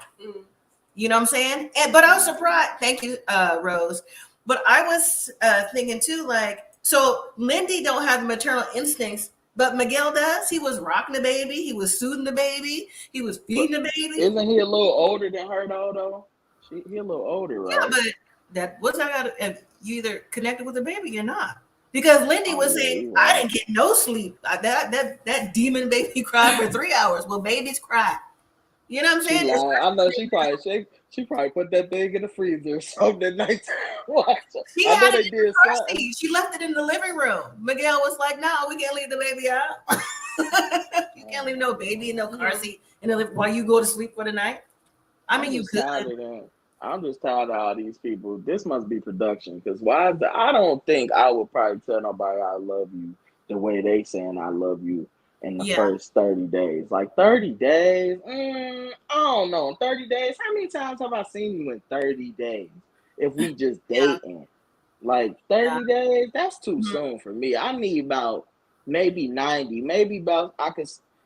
You know what I'm saying? But I was surprised. Thank you, Rose. But I was thinking too, like, so Lindy don't have the maternal instincts, but Miguel does. He was rocking the baby. He was soothing the baby. He was feeding the baby. Isn't he a little older than her though? He a little older, right? Yeah, but what's that got? If you either connected with the baby or not, because Lindy was saying, right. I didn't get no sleep. That demon baby cried for 3 hours. Well, babies cry. You know what I'm saying? I know she probably put that thing in the freezer or something at night. She had it in the car seat. She left it in the living room. Miguel was like, no, we can't leave the baby out. You can't leave no baby in no car seat while you go to sleep for the night. I mean, you could. I'm just tired of all these people. This must be production. Because I don't think I would probably tell nobody I love you the way they saying I love you in the first 30 days. Like 30 days? I don't know. 30 days? How many times have I seen you in 30 days? If we just dating. Like 30 days? That's too soon for me. I need about maybe 90. Maybe about,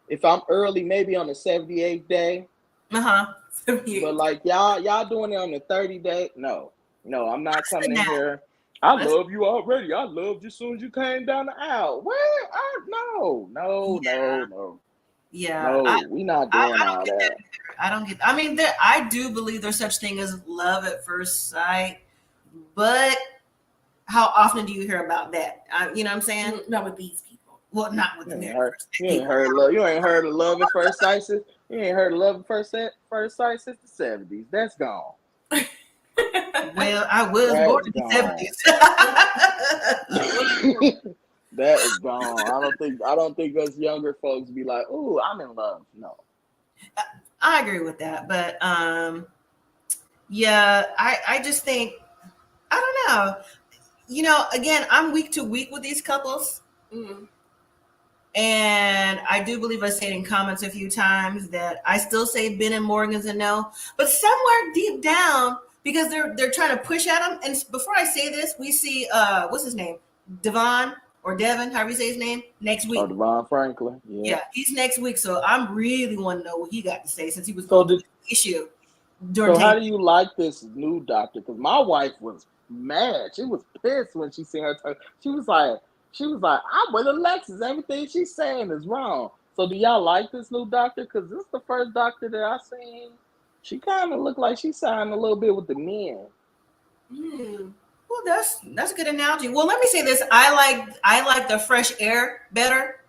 if I'm early, maybe on the 78th day. But like y'all doing it on the 30 day. No, I'm not coming in here. I love you already. I loved you as soon as you came down the aisle. What? No. Yeah. No, we not doing all that. I don't get. I mean, I do believe there's such thing as love at first sight, but how often do you hear about that? You know what I'm saying? Not with these people. Well, not with me. You ain't heard love. You ain't heard of love at first sight. You ain't heard of love at first sight since the 70s. That's gone. Well, I was born in the 70s. That is gone. I don't think us younger folks be like, "Ooh, I'm in love." No. I agree with that, but yeah, I just think I don't know. You know, again, I'm week to week with these couples. And I do believe I said in comments a few times that I still say Ben and Morgan's a no, but somewhere deep down, because they're trying to push at him. And before I say this, we see what's his name, Devon or Devin, however you say his name, next week. Oh, Devon Franklin. Yeah, he's next week. So I'm really want to know what he got to say since he was going through the issue. So how do you like this new doctor? Because my wife was mad. She was pissed when she seen her turn. She was like, I'm with Alexis. Everything she's saying is wrong. So do y'all like this new doctor? Because this is the first doctor that I seen. She kind of looked like she signed a little bit with the men. Well, that's a good analogy. Well, let me say this: I like the fresh air better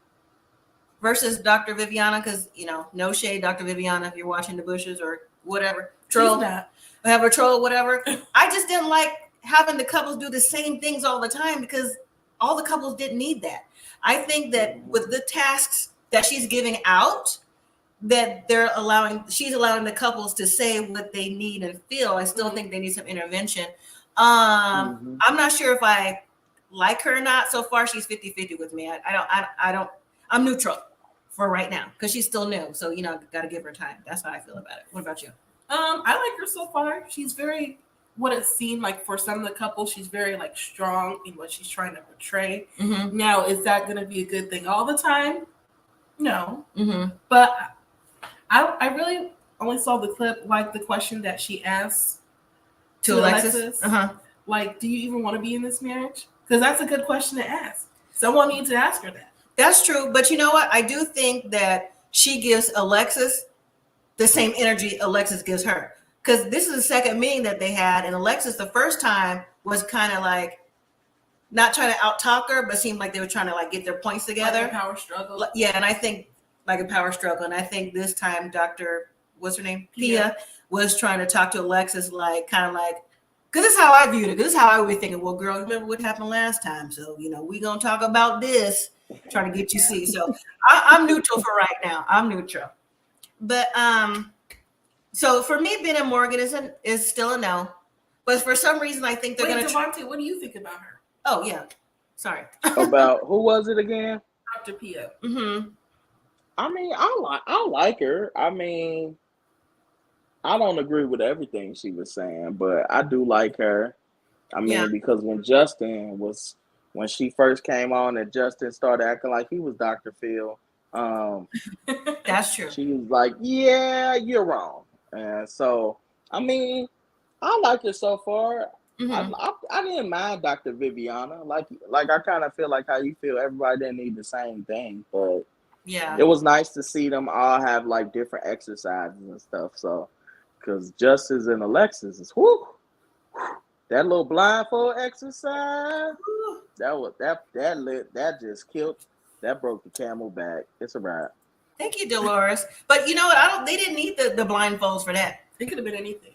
versus Dr. Viviana, because no shade, Dr. Viviana, if you're watching the bushes or whatever, troll, have a troll, whatever. I just didn't like having the couples do the same things all the time because all the couples didn't need that. I think that with the tasks that she's giving out, that she's allowing the couples to say what they need and feel. I still think they need some intervention. I'm not sure if I like her or not. So far, she's 50-50 with me. I'm neutral for right now because she's still new. So, got to give her time. That's how I feel about it. What about you? I like her so far. She's very, what it seemed like for some of the couples, she's very like strong in what she's trying to portray. Now, is that going to be a good thing all the time? No. But I really only saw the clip, like the question that she asked to Alexis. Like, do you even want to be in this marriage? Because that's a good question to ask. Someone needs to ask her that. That's true. But you know what? I do think that she gives Alexis the same energy Alexis gives her. Because this is the second meeting that they had. And Alexis, the first time, was kind of like not trying to out-talk her, but seemed like they were trying to like get their points together. Like a power struggle. Yeah, and I think like a power struggle. And I think this time Dr. What's her name? Pia was trying to talk to Alexis kind of like, because this is how I viewed it. This is how I would be thinking, well, girl, remember what happened last time. So, we're going to talk about this, trying to get you see. So I'm neutral for right now. I'm neutral. But so for me, Ben and Morgan is still a no. But for some reason, I think they're going to. Devontae, what do you think about her? Oh, yeah. Sorry. About who was it again? Dr. Pia. I mean, I like her. I mean, I don't agree with everything she was saying, but I do like her. I mean, because when she first came on and Justin started acting like he was Dr. Phil, that's true. She was like, yeah, you're wrong. And so, I mean, I like it so far. I didn't mind Dr. Viviana. Like I kind of feel like how you feel. Everybody didn't need the same thing, but it was nice to see them all have like different exercises and stuff. So, because Justice and Alexis is that little blindfold exercise. That just killed. That broke the camel back. It's a wrap. Thank you, Dolores. But you know what? They didn't need the blindfolds for that. It could have been anything.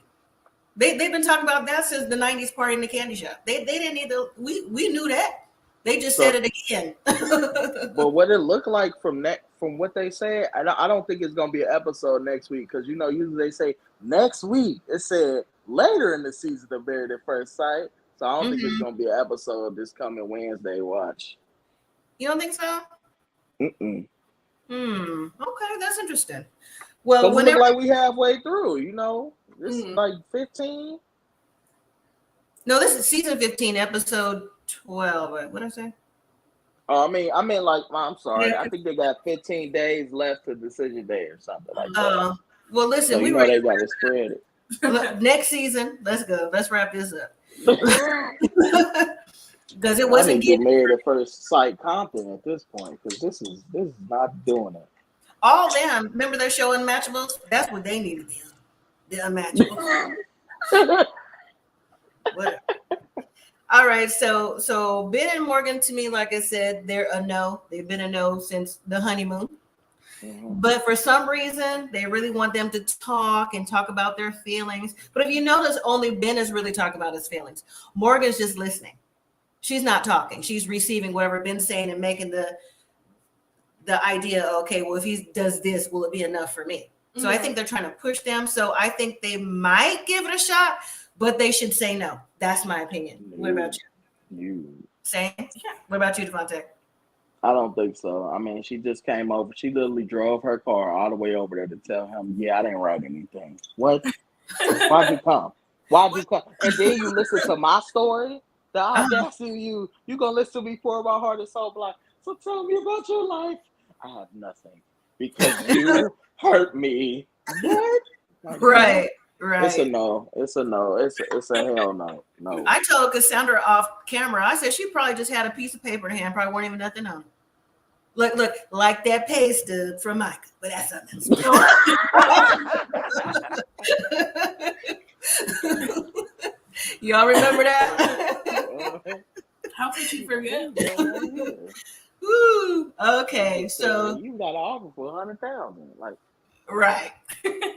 They've been talking about that since the 90s party in the candy shop. They didn't need we knew that. They just said it again. But what it looked like from what they said, I don't think it's gonna be an episode next week because usually they say next week. It said later in the season of Married at First Sight. So I don't think it's gonna be an episode this coming Wednesday. Watch. You don't think so? Okay, that's interesting. Well, it look like we halfway through. This is like 15. No, this is season 15, episode 12. What did I say? Oh, I mean, like, I'm sorry. I think they got 15 days left to decision day or something like that. Well, listen, so they got to spread it. Next season, let's go. Let's wrap this up. Because it wasn't getting Married at First Sight content at this point. Because this is not doing it. All them. Remember their show Unmatchables? That's what they needed. The Unmatchables. Whatever. All right, so Ben and Morgan, to me, like I said, they're a no. They've been a no since the honeymoon. But for some reason, they really want them to talk about their feelings. But if you notice, only Ben is really talking about his feelings. Morgan's just listening. She's not talking. She's receiving whatever Ben's saying and making the idea, okay, well, if he does this, will it be enough for me? So I think they're trying to push them. So I think they might give it a shot, but they should say no. That's my opinion. What about you? Same? Yeah. What about you, Devontae? I don't think so. I mean, she just came over. She literally drove her car all the way over there to tell him, yeah, I didn't write anything. What? Why'd you come? And then you listen to my story? The audacity you going to listen to me pour my heart and soul like, so tell me about your life. I have nothing because you hurt me. What? Right. Right. It's a no. It's a no. It's a hell no. No. I told Cassandra off camera. I said she probably just had a piece of paper in hand. Probably weren't even nothing on it. Look, like that pay stub from Micah, but that's something else. Y'all remember that? How could you forget? Woo. Okay, so you got an offer for $100,000, like right,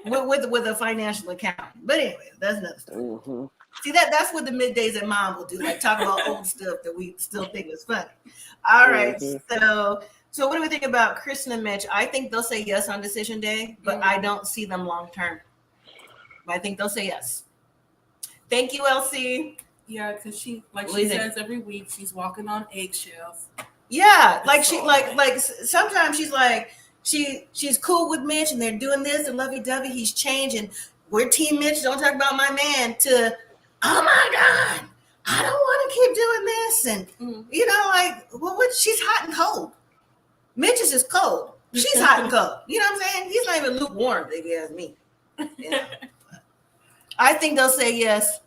with a financial account. But anyway, that's another story. Mm-hmm. See that's what the middays at Mom will do, like talk about old stuff that we still think is funny. All right, so what do we think about Kristen and Mitch? I think they'll say yes on decision day, but I don't see them long term. But I think they'll say yes. Thank you, Elsie. Yeah, because she says every week she's walking on eggshells. Yeah, like she like sometimes she's like she's cool with Mitch and they're doing this and lovey-dovey. He's changing. We're Team Mitch. Don't talk about my man. To oh my God, I don't want to keep doing this. And you know, like what? She's hot and cold. Mitch is just cold. She's hot and cold. You know what I'm saying? He's not even lukewarm. If you ask me. You know? I think they'll say yes.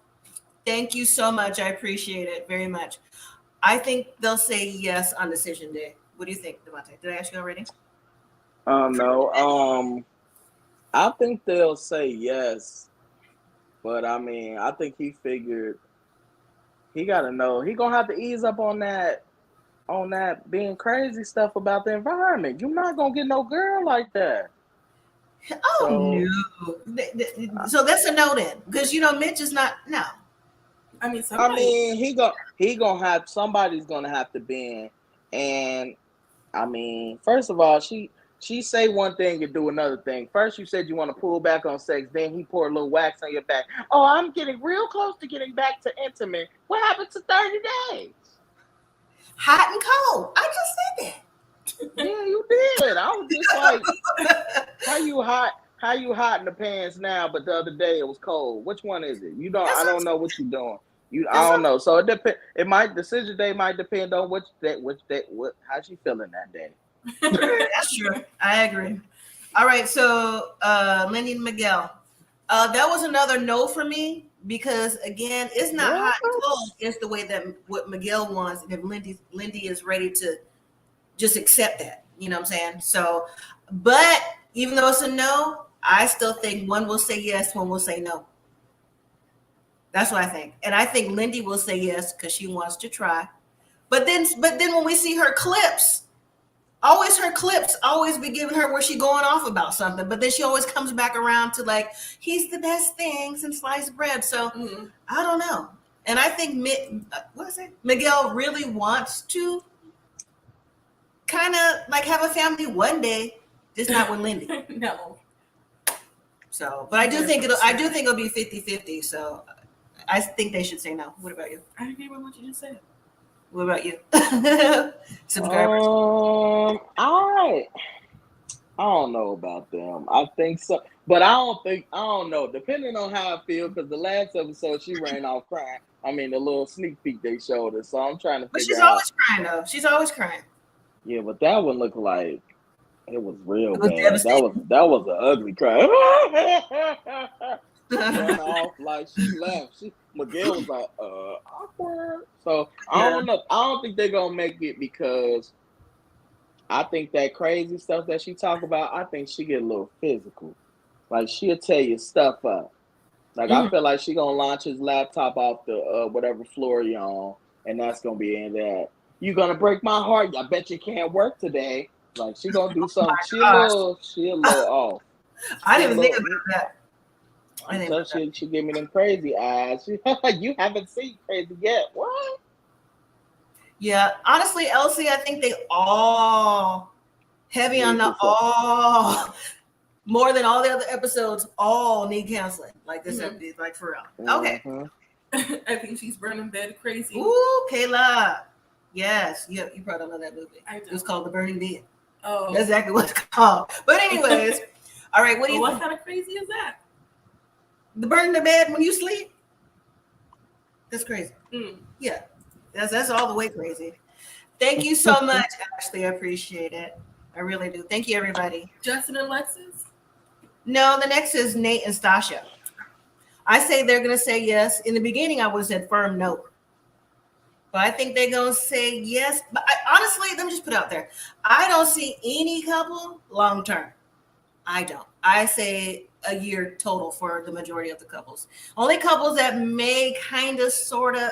Thank you so much. I appreciate it very much. I think they'll say yes on decision day. What do you think, Devontae? Did I ask you already? No. I think they'll say yes, but I mean, I think he figured he got to know he gonna have to ease up on that being crazy stuff about the environment. You're not gonna get no girl like that. Oh no! So that's a no then, because you know Mitch is not no. I mean, he gonna have somebody's gonna have to bend, and I mean, first of all, she say one thing and do another thing. First, you said you want to pull back on sex, then he poured a little wax on your back. Oh, I'm getting real close to getting back to intimate. What happened to 30 days? Hot and cold. I just said that. Yeah, you did. I was just like, how you hot in the pants now, but the other day it was cold. Which one is it? I don't know what you're doing. I don't know. So it depends. Decision day might depend on how she feeling that day. That's true. I agree. All right. So Lindy and Miguel. That was another no for me because again, it's not hot and cold. It's the way that what Miguel wants, and if Lindy is ready to just accept that, you know what I'm saying? So, but even though it's a no, I still think one will say yes, one will say no. That's what I think. And I think Lindy will say yes because she wants to try. But then when we see her clips always be giving her where she going off about something. But then she always comes back around to like, he's the best thing since sliced bread. So I don't know. And I think Miguel really wants to kind of like have a family one day, just not with Lindy. No. So, but I do think it'll be 50-50. So I think they should say no. What about you? I agree with what you just said. What about you? Subscribers. I don't know about them. I think so, but I don't know. Depending on how I feel, because the last episode she ran off crying. I mean, the little sneak peek they showed us. So I'm trying to figure out. But she's always crying though. She's always crying. Yeah, but that one looked like it was real bad. Devastating. That was an ugly cry. Ran off like she left. Miguel was like, awkward. So I don't know. I don't think they're gonna make it because I think that crazy stuff that she talk about, I think she get a little physical. Like she'll tear your stuff up. Like I feel like she gonna launch his laptop off the whatever floor you're on, and that's gonna be in that. You gonna break my heart? I bet you can't work today. Like she gonna do something. She a little off. I didn't even think about that. She gave me them crazy eyes. You haven't seen crazy yet. What? Yeah, honestly, Elsie, I think they all heavy on the all more than all the other episodes. All need counseling. Like this episode, like for real. Okay. I think she's burning bed crazy. Ooh, Kayla. Yes, you probably don't know that movie. It was called The Burning Bed. Oh, that's exactly what it's called. But anyways, all right. What do you? What kind of crazy is that? The burning the bed when you sleep. That's crazy. Yeah, that's all the way crazy. Thank you so much, Ashley. I appreciate it. I really do. Thank you, everybody. Justin and Lexus? No, the next is Nate and Stasha. I say they're going to say yes. In the beginning, I would have said firm no. But I think they're going to say yes. But honestly, let me just put it out there. I don't see any couple long term. I don't. I say a year total for the majority of the couples. Only couples that may kind of, sort of,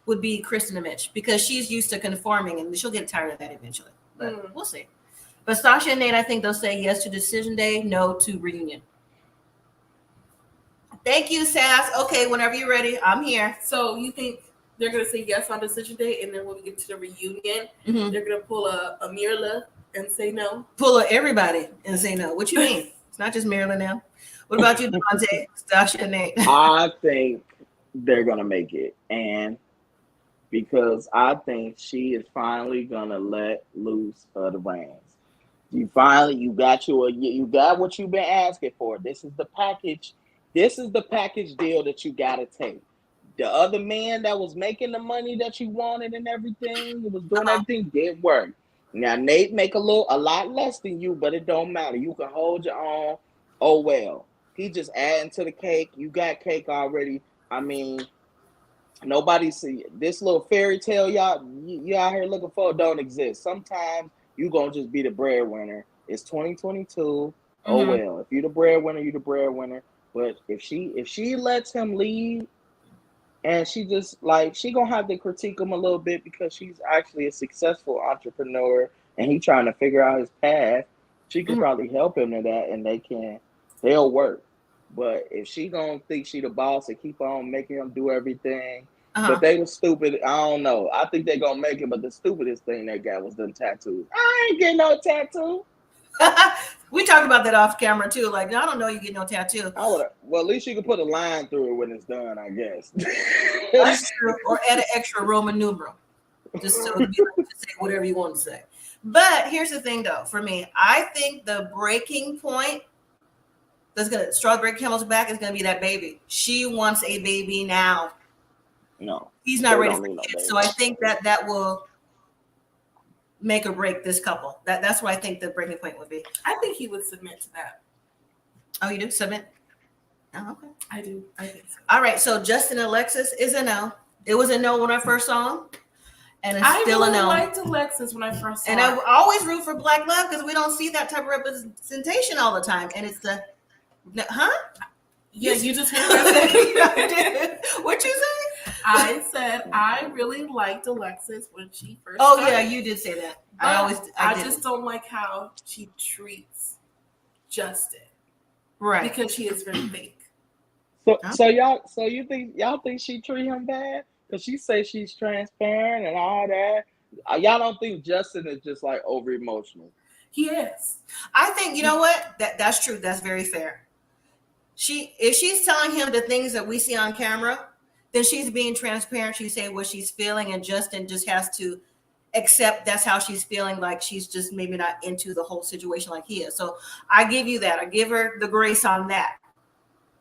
would be Kristen and Mitch, because she's used to conforming and she'll get tired of that eventually. But we'll see. But Sasha and Nate, I think they'll say yes to decision day, no to reunion. Thank you, Sass. Okay, whenever you're ready, I'm here. So you think they're going to say yes on decision day, and then when we get to the reunion, they're going to pull a Mirla and say no? Pull everybody and say no. What you mean? It's not just Marilyn now. What about you, Dante, Sasha, and Nate? I think they're going to make it. And because I think she is finally going to let loose of the reins. You got what you've been asking for. This is the package. This is the package deal that you got to take. The other man that was making the money that you wanted and everything, was doing everything, didn't work. Now Nate make a lot less than you, but it don't matter. You can hold your own. Oh well. He just adding to the cake. You got cake already. I mean, nobody see this little fairy tale you out here looking for don't exist. Sometimes you gonna just be the breadwinner. It's 2022. Oh well. If you the breadwinner, you the breadwinner. But if she lets him lead, and she just she gonna have to critique him a little bit because she's actually a successful entrepreneur and he trying to figure out his path. She can probably help him in that, and they'll work. But if she gonna think she the boss and keep on making him do everything, but they was stupid. I don't know. I think they gonna make it, but the stupidest thing they got was them tattoos. I ain't getting no tattoo. We talked about that off camera too. Like, I don't know, you get no tattoo. Well, at least you can put a line through it when it's done, I guess. That's true. Or add an extra Roman numeral, just so to say whatever you want to say. But here's the thing, though. For me, I think the breaking point that's gonna straw break camel's back is gonna be that baby. She wants a baby now. No, he's not ready for kids. So I think that will make or break this couple. That's what I think the breaking point would be. I think he would submit to that. Oh, you do submit? Oh, okay. I do. I think so. All right. So Justin and Alexis is a no. It was a no when I first saw him, and it's still a no. I liked Alexis when I first saw and her. I always root for Black love because we don't see that type of representation all the time. And it's the, Yeah, you just heard that. What you say? I said I really liked Alexis when she first. Oh started. yeah, you did say that. I just don't like how she treats Justin, right? Because she is very fake. So y'all think she treat him bad? Because she says she's transparent and all that. Y'all don't think Justin is just like over emotional? He is. I think you know what? That's true. That's very fair. If she's telling him the things that we see on camera, then she's being transparent. She's saying what she's feeling, and Justin just has to accept that's how she's feeling. Like she's just maybe not into the whole situation like he is. So I give you that. I give her the grace on that.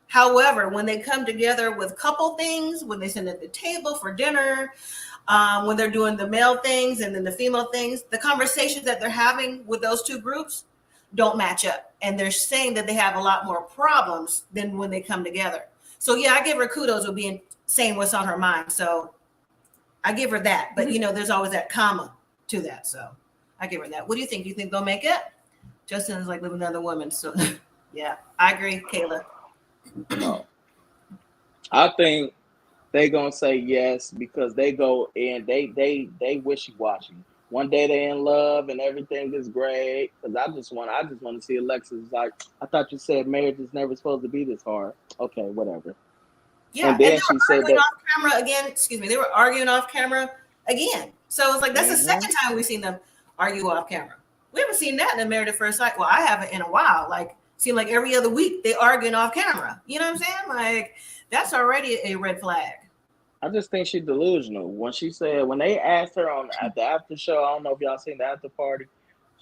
However, when they come together with couple things, when they sit at the table for dinner, when they're doing the male things and then the female things, the conversations that they're having with those two groups don't match up. And they're saying that they have a lot more problems than when they come together. So yeah, I give her kudos with saying what's on her mind. So I give her that. But there's always that comma to that. So I give her that. What do you think? Do you think they'll make it? Justin is like living with another woman. So yeah, I agree, Kayla. No. I think they gonna say yes because they go in, they wishy-washy. One day they're in love and everything is great. Because I just want to see Alexis like, I thought you said marriage is never supposed to be this hard. Okay, whatever. Yeah, and then she said that off camera again. Excuse me, they were arguing off camera again. So it's like that's the second time we've seen them argue off camera. We haven't seen that in a Married at First Sight. Well, I haven't in a while. Like, seemed like every other week they arguing off camera. You know what I'm saying? Like, that's already a red flag. I just think she's delusional. When they asked her at the after show, I don't know if y'all seen the after party.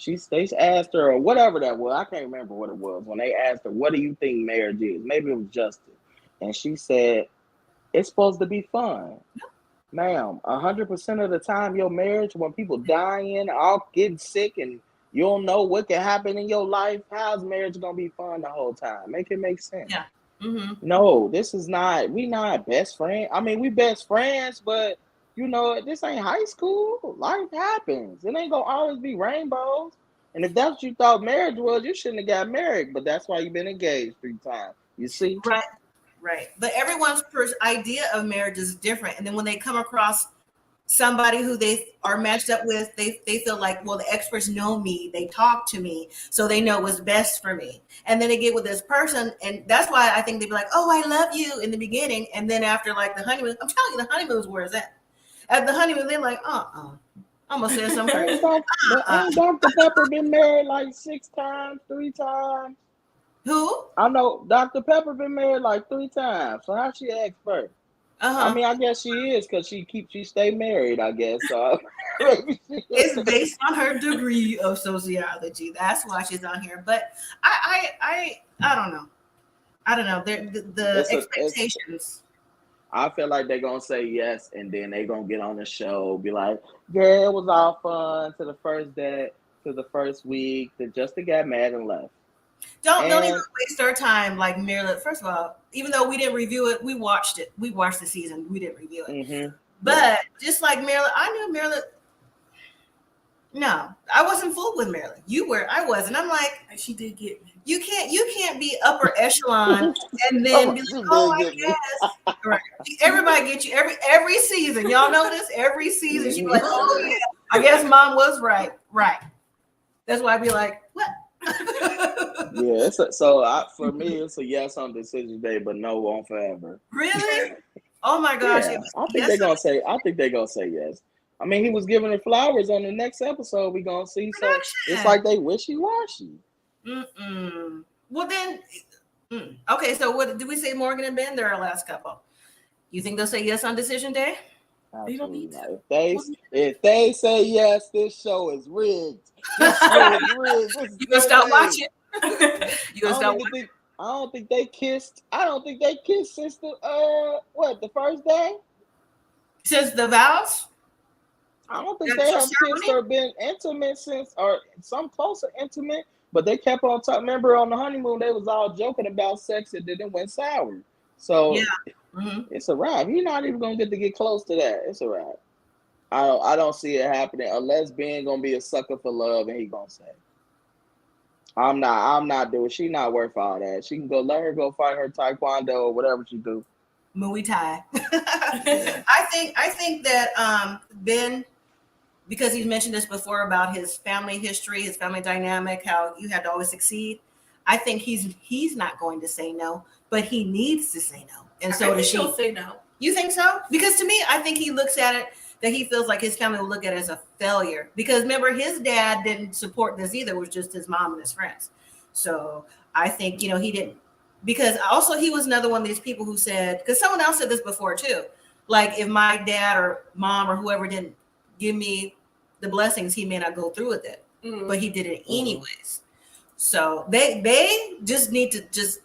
They asked her or whatever that was. I can't remember what it was. When they asked her, "What do you think marriage is?" Maybe it was Justin, and she said, "It's supposed to be fun." Ma'am, 100% of the time, your marriage, when people dying, all getting sick, and you don't know what can happen in your life, how's marriage gonna be fun the whole time? Make it make sense. Yeah. Mm-hmm. No, this is not. We not best friends. I mean, we best friends, but you know, this ain't high school. Life happens. It ain't gonna always be rainbows. And if that's what you thought marriage was, you shouldn't have got married. But that's why you've been engaged 3 times. You see? Right. Right. But everyone's idea of marriage is different. And then when they come across somebody who they are matched up with, they feel like, well, the experts know me, they talk to me, so they know what's best for me. And then they get with this person, and that's why I think they'd be like, oh, I love you in the beginning, and then after like the honeymoon, I'm telling you, the honeymoon's where it's at the honeymoon, they're like, I'm gonna say something crazy. But ain't Dr. Pepper been married like 6 times, 3 times? Who? I know Dr. Pepper been married like 3 times. So how she expert? I mean, I guess she is because she stay married, I guess. So It's based on her degree of sociology. That's why she's on here. But I don't know. I don't know. The expectations. I feel like they're gonna say yes, and then they're gonna get on the show, be like, yeah, it was all fun to the first day, to the first week, then just to get mad and left. Don't even waste our time like Maryland. First of all, even though we didn't review it, we watched it. We watched the season. We didn't review it. Mm-hmm. But just like Maryland, I knew Maryland. No, I wasn't fooled with Maryland. You were. I wasn't. I'm like, she did get me. You can't be upper echelon and then be like, oh, I guess. Right. Everybody get you every season. Y'all know this? Every season she be like, oh yeah, I guess mom was right. Right. That's why I be like, what? Yeah, for me, it's a yes on decision day, but no on forever. Really? Oh my gosh! Yeah, I think they're gonna say. I think they're gonna say yes. I mean, he was giving her flowers on the next episode. We gonna see. So it's like they wishy washy. Well then, okay. So what did we say? Morgan and Ben, they're our last couple. You think they'll say yes on decision day? They don't need to. If they say yes, this show is rigged. This show is rigged. You gonna stop watching? You gonna stop watching? I don't think they kissed. I don't think they kissed since the first day? Since the vows? I don't think they have kissed or been intimate since, or some closer intimate. But they kept on talking. Remember, on the honeymoon, they was all joking about sex, and then it went sour. So it's a wrap. You're not even gonna get close to that. It's a wrap. I don't see it happening unless Ben gonna be a sucker for love, and he gonna say, I'm not doing. She not worth all that. She can let her go fight her taekwondo or whatever she do. Muay Thai. I think that Ben, because he's mentioned this before about his family history, his family dynamic, how you had to always succeed. I think he's not going to say no, but he needs to say no, and so does she. She'll say no. You think so? Because to me, I think he looks at it that he feels like his family will look at it as a failure. Because remember, his dad didn't support this either; it was just his mom and his friends. So I think he didn't. Because also he was another one of these people who said, because someone else said this before too, like if my dad or mom or whoever didn't give me the blessings, he may not go through with it, but he did it anyways. So they just need to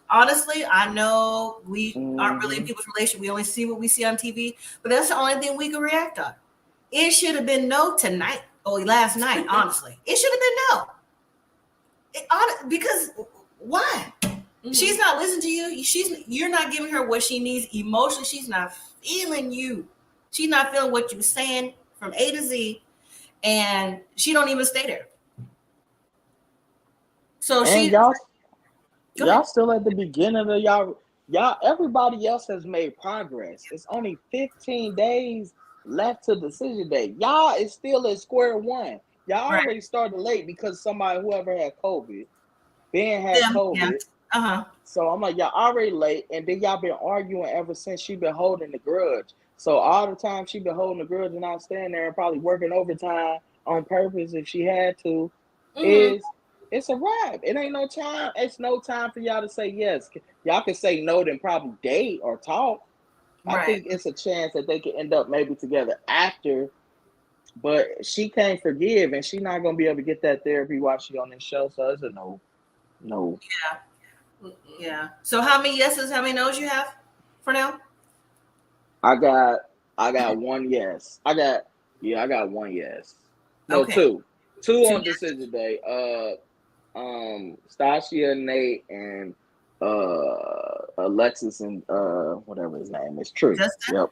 honestly, I know we aren't really in people's relationship. We only see what we see on TV, but that's the only thing we can react on. It should have been no tonight or last night, honestly. It should have been no. Because why? She's not listening to you. You're not giving her what she needs emotionally. She's not feeling you. She's not feeling what you're saying from A to Z, and she don't even stay there. So y'all still at the beginning of y'all. Everybody else has made progress. It's only 15 days left to decision day. Y'all is still at square one. Y'all already started late because whoever had COVID, Ben had COVID. Yeah. So I'm like, y'all already late, and then y'all been arguing ever since she been holding the grudge. So all the time she been holding the grudge and not staying there and probably working overtime on purpose if she had to, it's a wrap. It ain't no time. It's no time for y'all to say yes. Y'all can say no, then probably date or talk. I think it's a chance that they can end up maybe together after, but she can't forgive, and she's not gonna be able to get that therapy while she on this show. So it's a no. Yeah. So how many yeses, how many no's you have for now? I got one yes. I got one yes. No, two on decision day. Stacia, Nate, and Alexis and whatever his name is, Tree. Justin?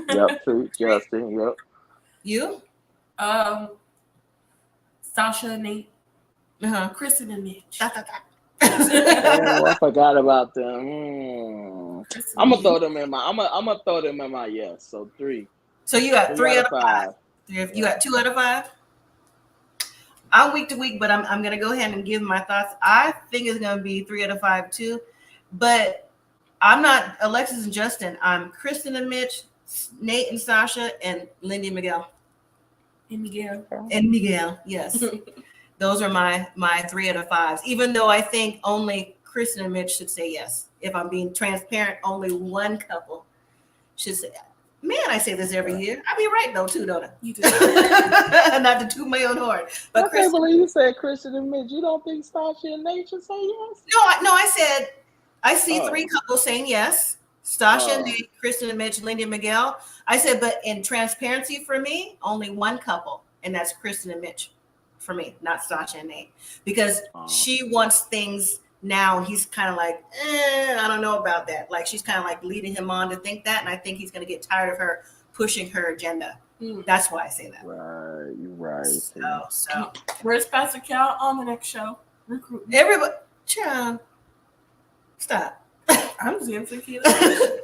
Yep, Tree, Justin, yep. You? Sasha and Nate, Uh-huh. Kristen and Mitch. Oh, I forgot about them. Kristen I'm gonna and throw them in my. I'm gonna throw them in my yes. So 3. So you got 3 out of 5. 5. You got 2 out of 5. I'm week to week, but I'm gonna go ahead and give my thoughts. I think it's gonna be 3 out of 5 too, but I'm not Alexis and Justin. I'm Kristen and Mitch, Nate and Sasha, and Lindy and Miguel. And Miguel. And Miguel, yes. Those are my 3 out of 5s. Even though I think only Kristen and Mitch should say yes. If I'm being transparent, only one couple should say. Man, I say this every year. I be right though too, don't I? You do. Not to toot my own horn, but I can't believe you said Christian and Mitch. You don't think Stasha and Nate should say yes? No, I said I see 3 couples saying yes. Stasha, Nate, Kristen and Mitch, Lindy and Miguel. I said, but in transparency for me, only one couple, and that's Kristen and Mitch for me, not Stasha and Nate. Because she wants things now, and he's kind of like, I don't know about that. Like she's kind of like leading him on to think that, and I think he's going to get tired of her pushing her agenda. That's why I say that. Right, you're right. So where's Pastor Cal on the next show? Recruit everybody, child, stop. I'm just gonna take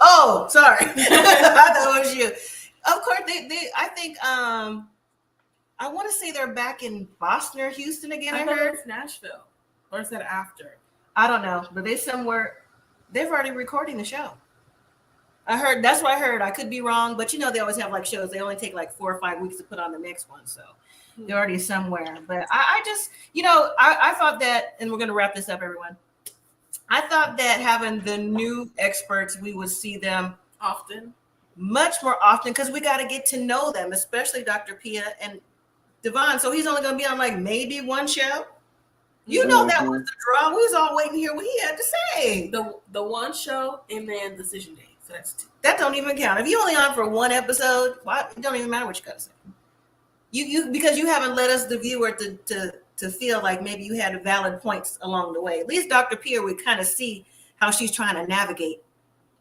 Oh, sorry. I thought it was you. Of course, they. I think. I want to say they're back in Boston or Houston again. I heard it's Nashville, or is that after? I don't know, but they somewhere. They've already recording the show. I heard. That's what I heard. I could be wrong, but they always have like shows. They only take like 4 or 5 weeks to put on the next one, so they're already somewhere. But I just, I thought that, and we're gonna wrap this up, everyone. I thought that having the new experts, we would see them much more often, because we got to get to know them, especially Dr. Pia and Devon. So he's only going to be on like maybe one show. That was the draw. We was all waiting to hear what he had to say. The one show and then Decision Day. So that's 2. That don't even count. If you're only on for one episode, it don't even matter what you got to say. You because you haven't let us, the viewer, to feel like maybe you had valid points along the way. At least Dr. Pierre, we kind of see how she's trying to navigate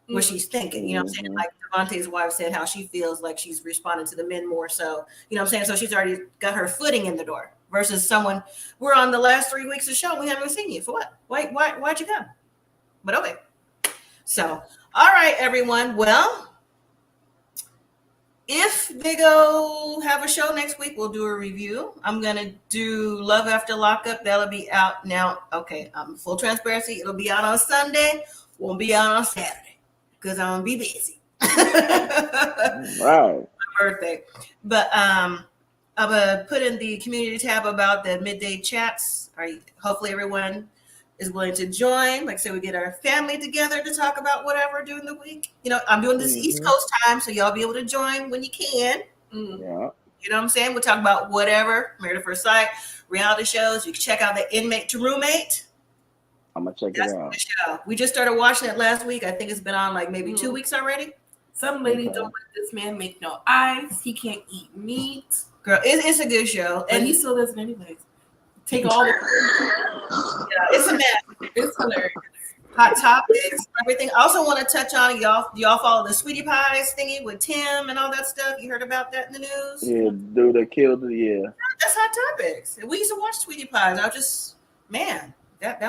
what she's thinking. You know what I'm saying? Like Devontae's wife said, how she feels like she's responding to the men more so. You know what I'm saying? So she's already got her footing in the door versus someone, we're on the last 3 weeks of show. We haven't seen you. For what? Why'd you come? But okay. So, all right, everyone. Well, if they go have a show next week, we'll do a review. I'm going to do Love After Lockup. That'll be out now. Okay, full transparency. It'll be out on Sunday. Won't be out on Saturday because I'm going to be busy. Right. My birthday. But I'm going to put in the community tab about the midday chats. Hopefully everyone is willing to join. Like I said, we get our family together to talk about whatever during the week. I'm doing this East Coast time, so y'all be able to join when you can. Yeah. You know what I'm saying? We'll talk about whatever, Married at First Sight, reality shows. You can check out the Inmate to Roommate. I'm going to check it out. The show. We just started watching it last week. I think it's been on like maybe 2 weeks already. Some lady don't let this man make no eyes. He can't eat meat. Girl, it's a good show. And he still does it anyways. Take all the it's a mess. It's hilarious. Hot topics, everything. I also want to touch on y'all follow the Sweetie Pies thingy with Tim and all that stuff. You heard about that in the news? Yeah, dude that killed it, yeah. That's Hot Topics. We used to watch Sweetie Pies. I was just, man, that's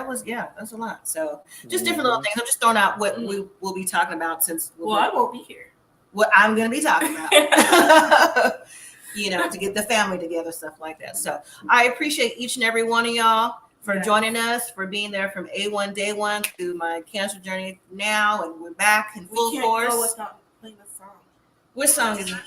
a lot. So just different little things. I'm just throwing out what we will be talking about since I won't be here. What I'm gonna be talking about. To get the family together, stuff like that. So I appreciate each and every one of y'all for joining us, for being there from A1 day one through my cancer journey now, and we're back in full force. Go without playing the song. Which song is it?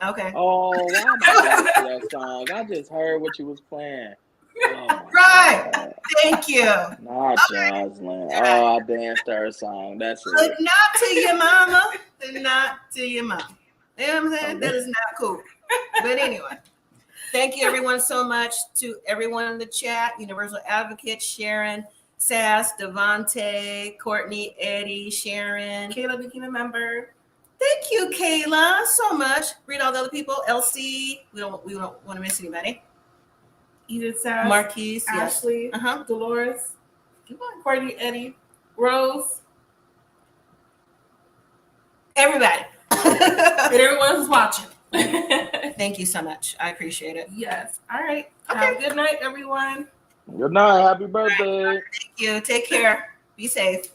Okay. Oh, why am I dancing that song? I just heard what you was playing. Oh right. God. Thank you. Not Jocelyn. Oh, I danced her song. That's it. But not to your mama. Not to your mama. You know what I'm saying? That is not cool. But anyway, thank you everyone so much. To everyone in the chat, Universal Advocate, Sharon, Sass, Devontae, Courtney, Eddie, Sharon. Kayla became a member. Thank you, Kayla, so much. Read all the other people. Elsie. We don't want to miss anybody. Edith Sass, Marquise. Yes. Ashley, Uh-huh. Dolores, Come on. Courtney, Eddie, Rose, Everybody. and everyone who's watching. Thank you so much. I appreciate it. Yes. All right. Okay. Have a good night, everyone. Good night. Happy birthday. Thank you. Take care. Be safe.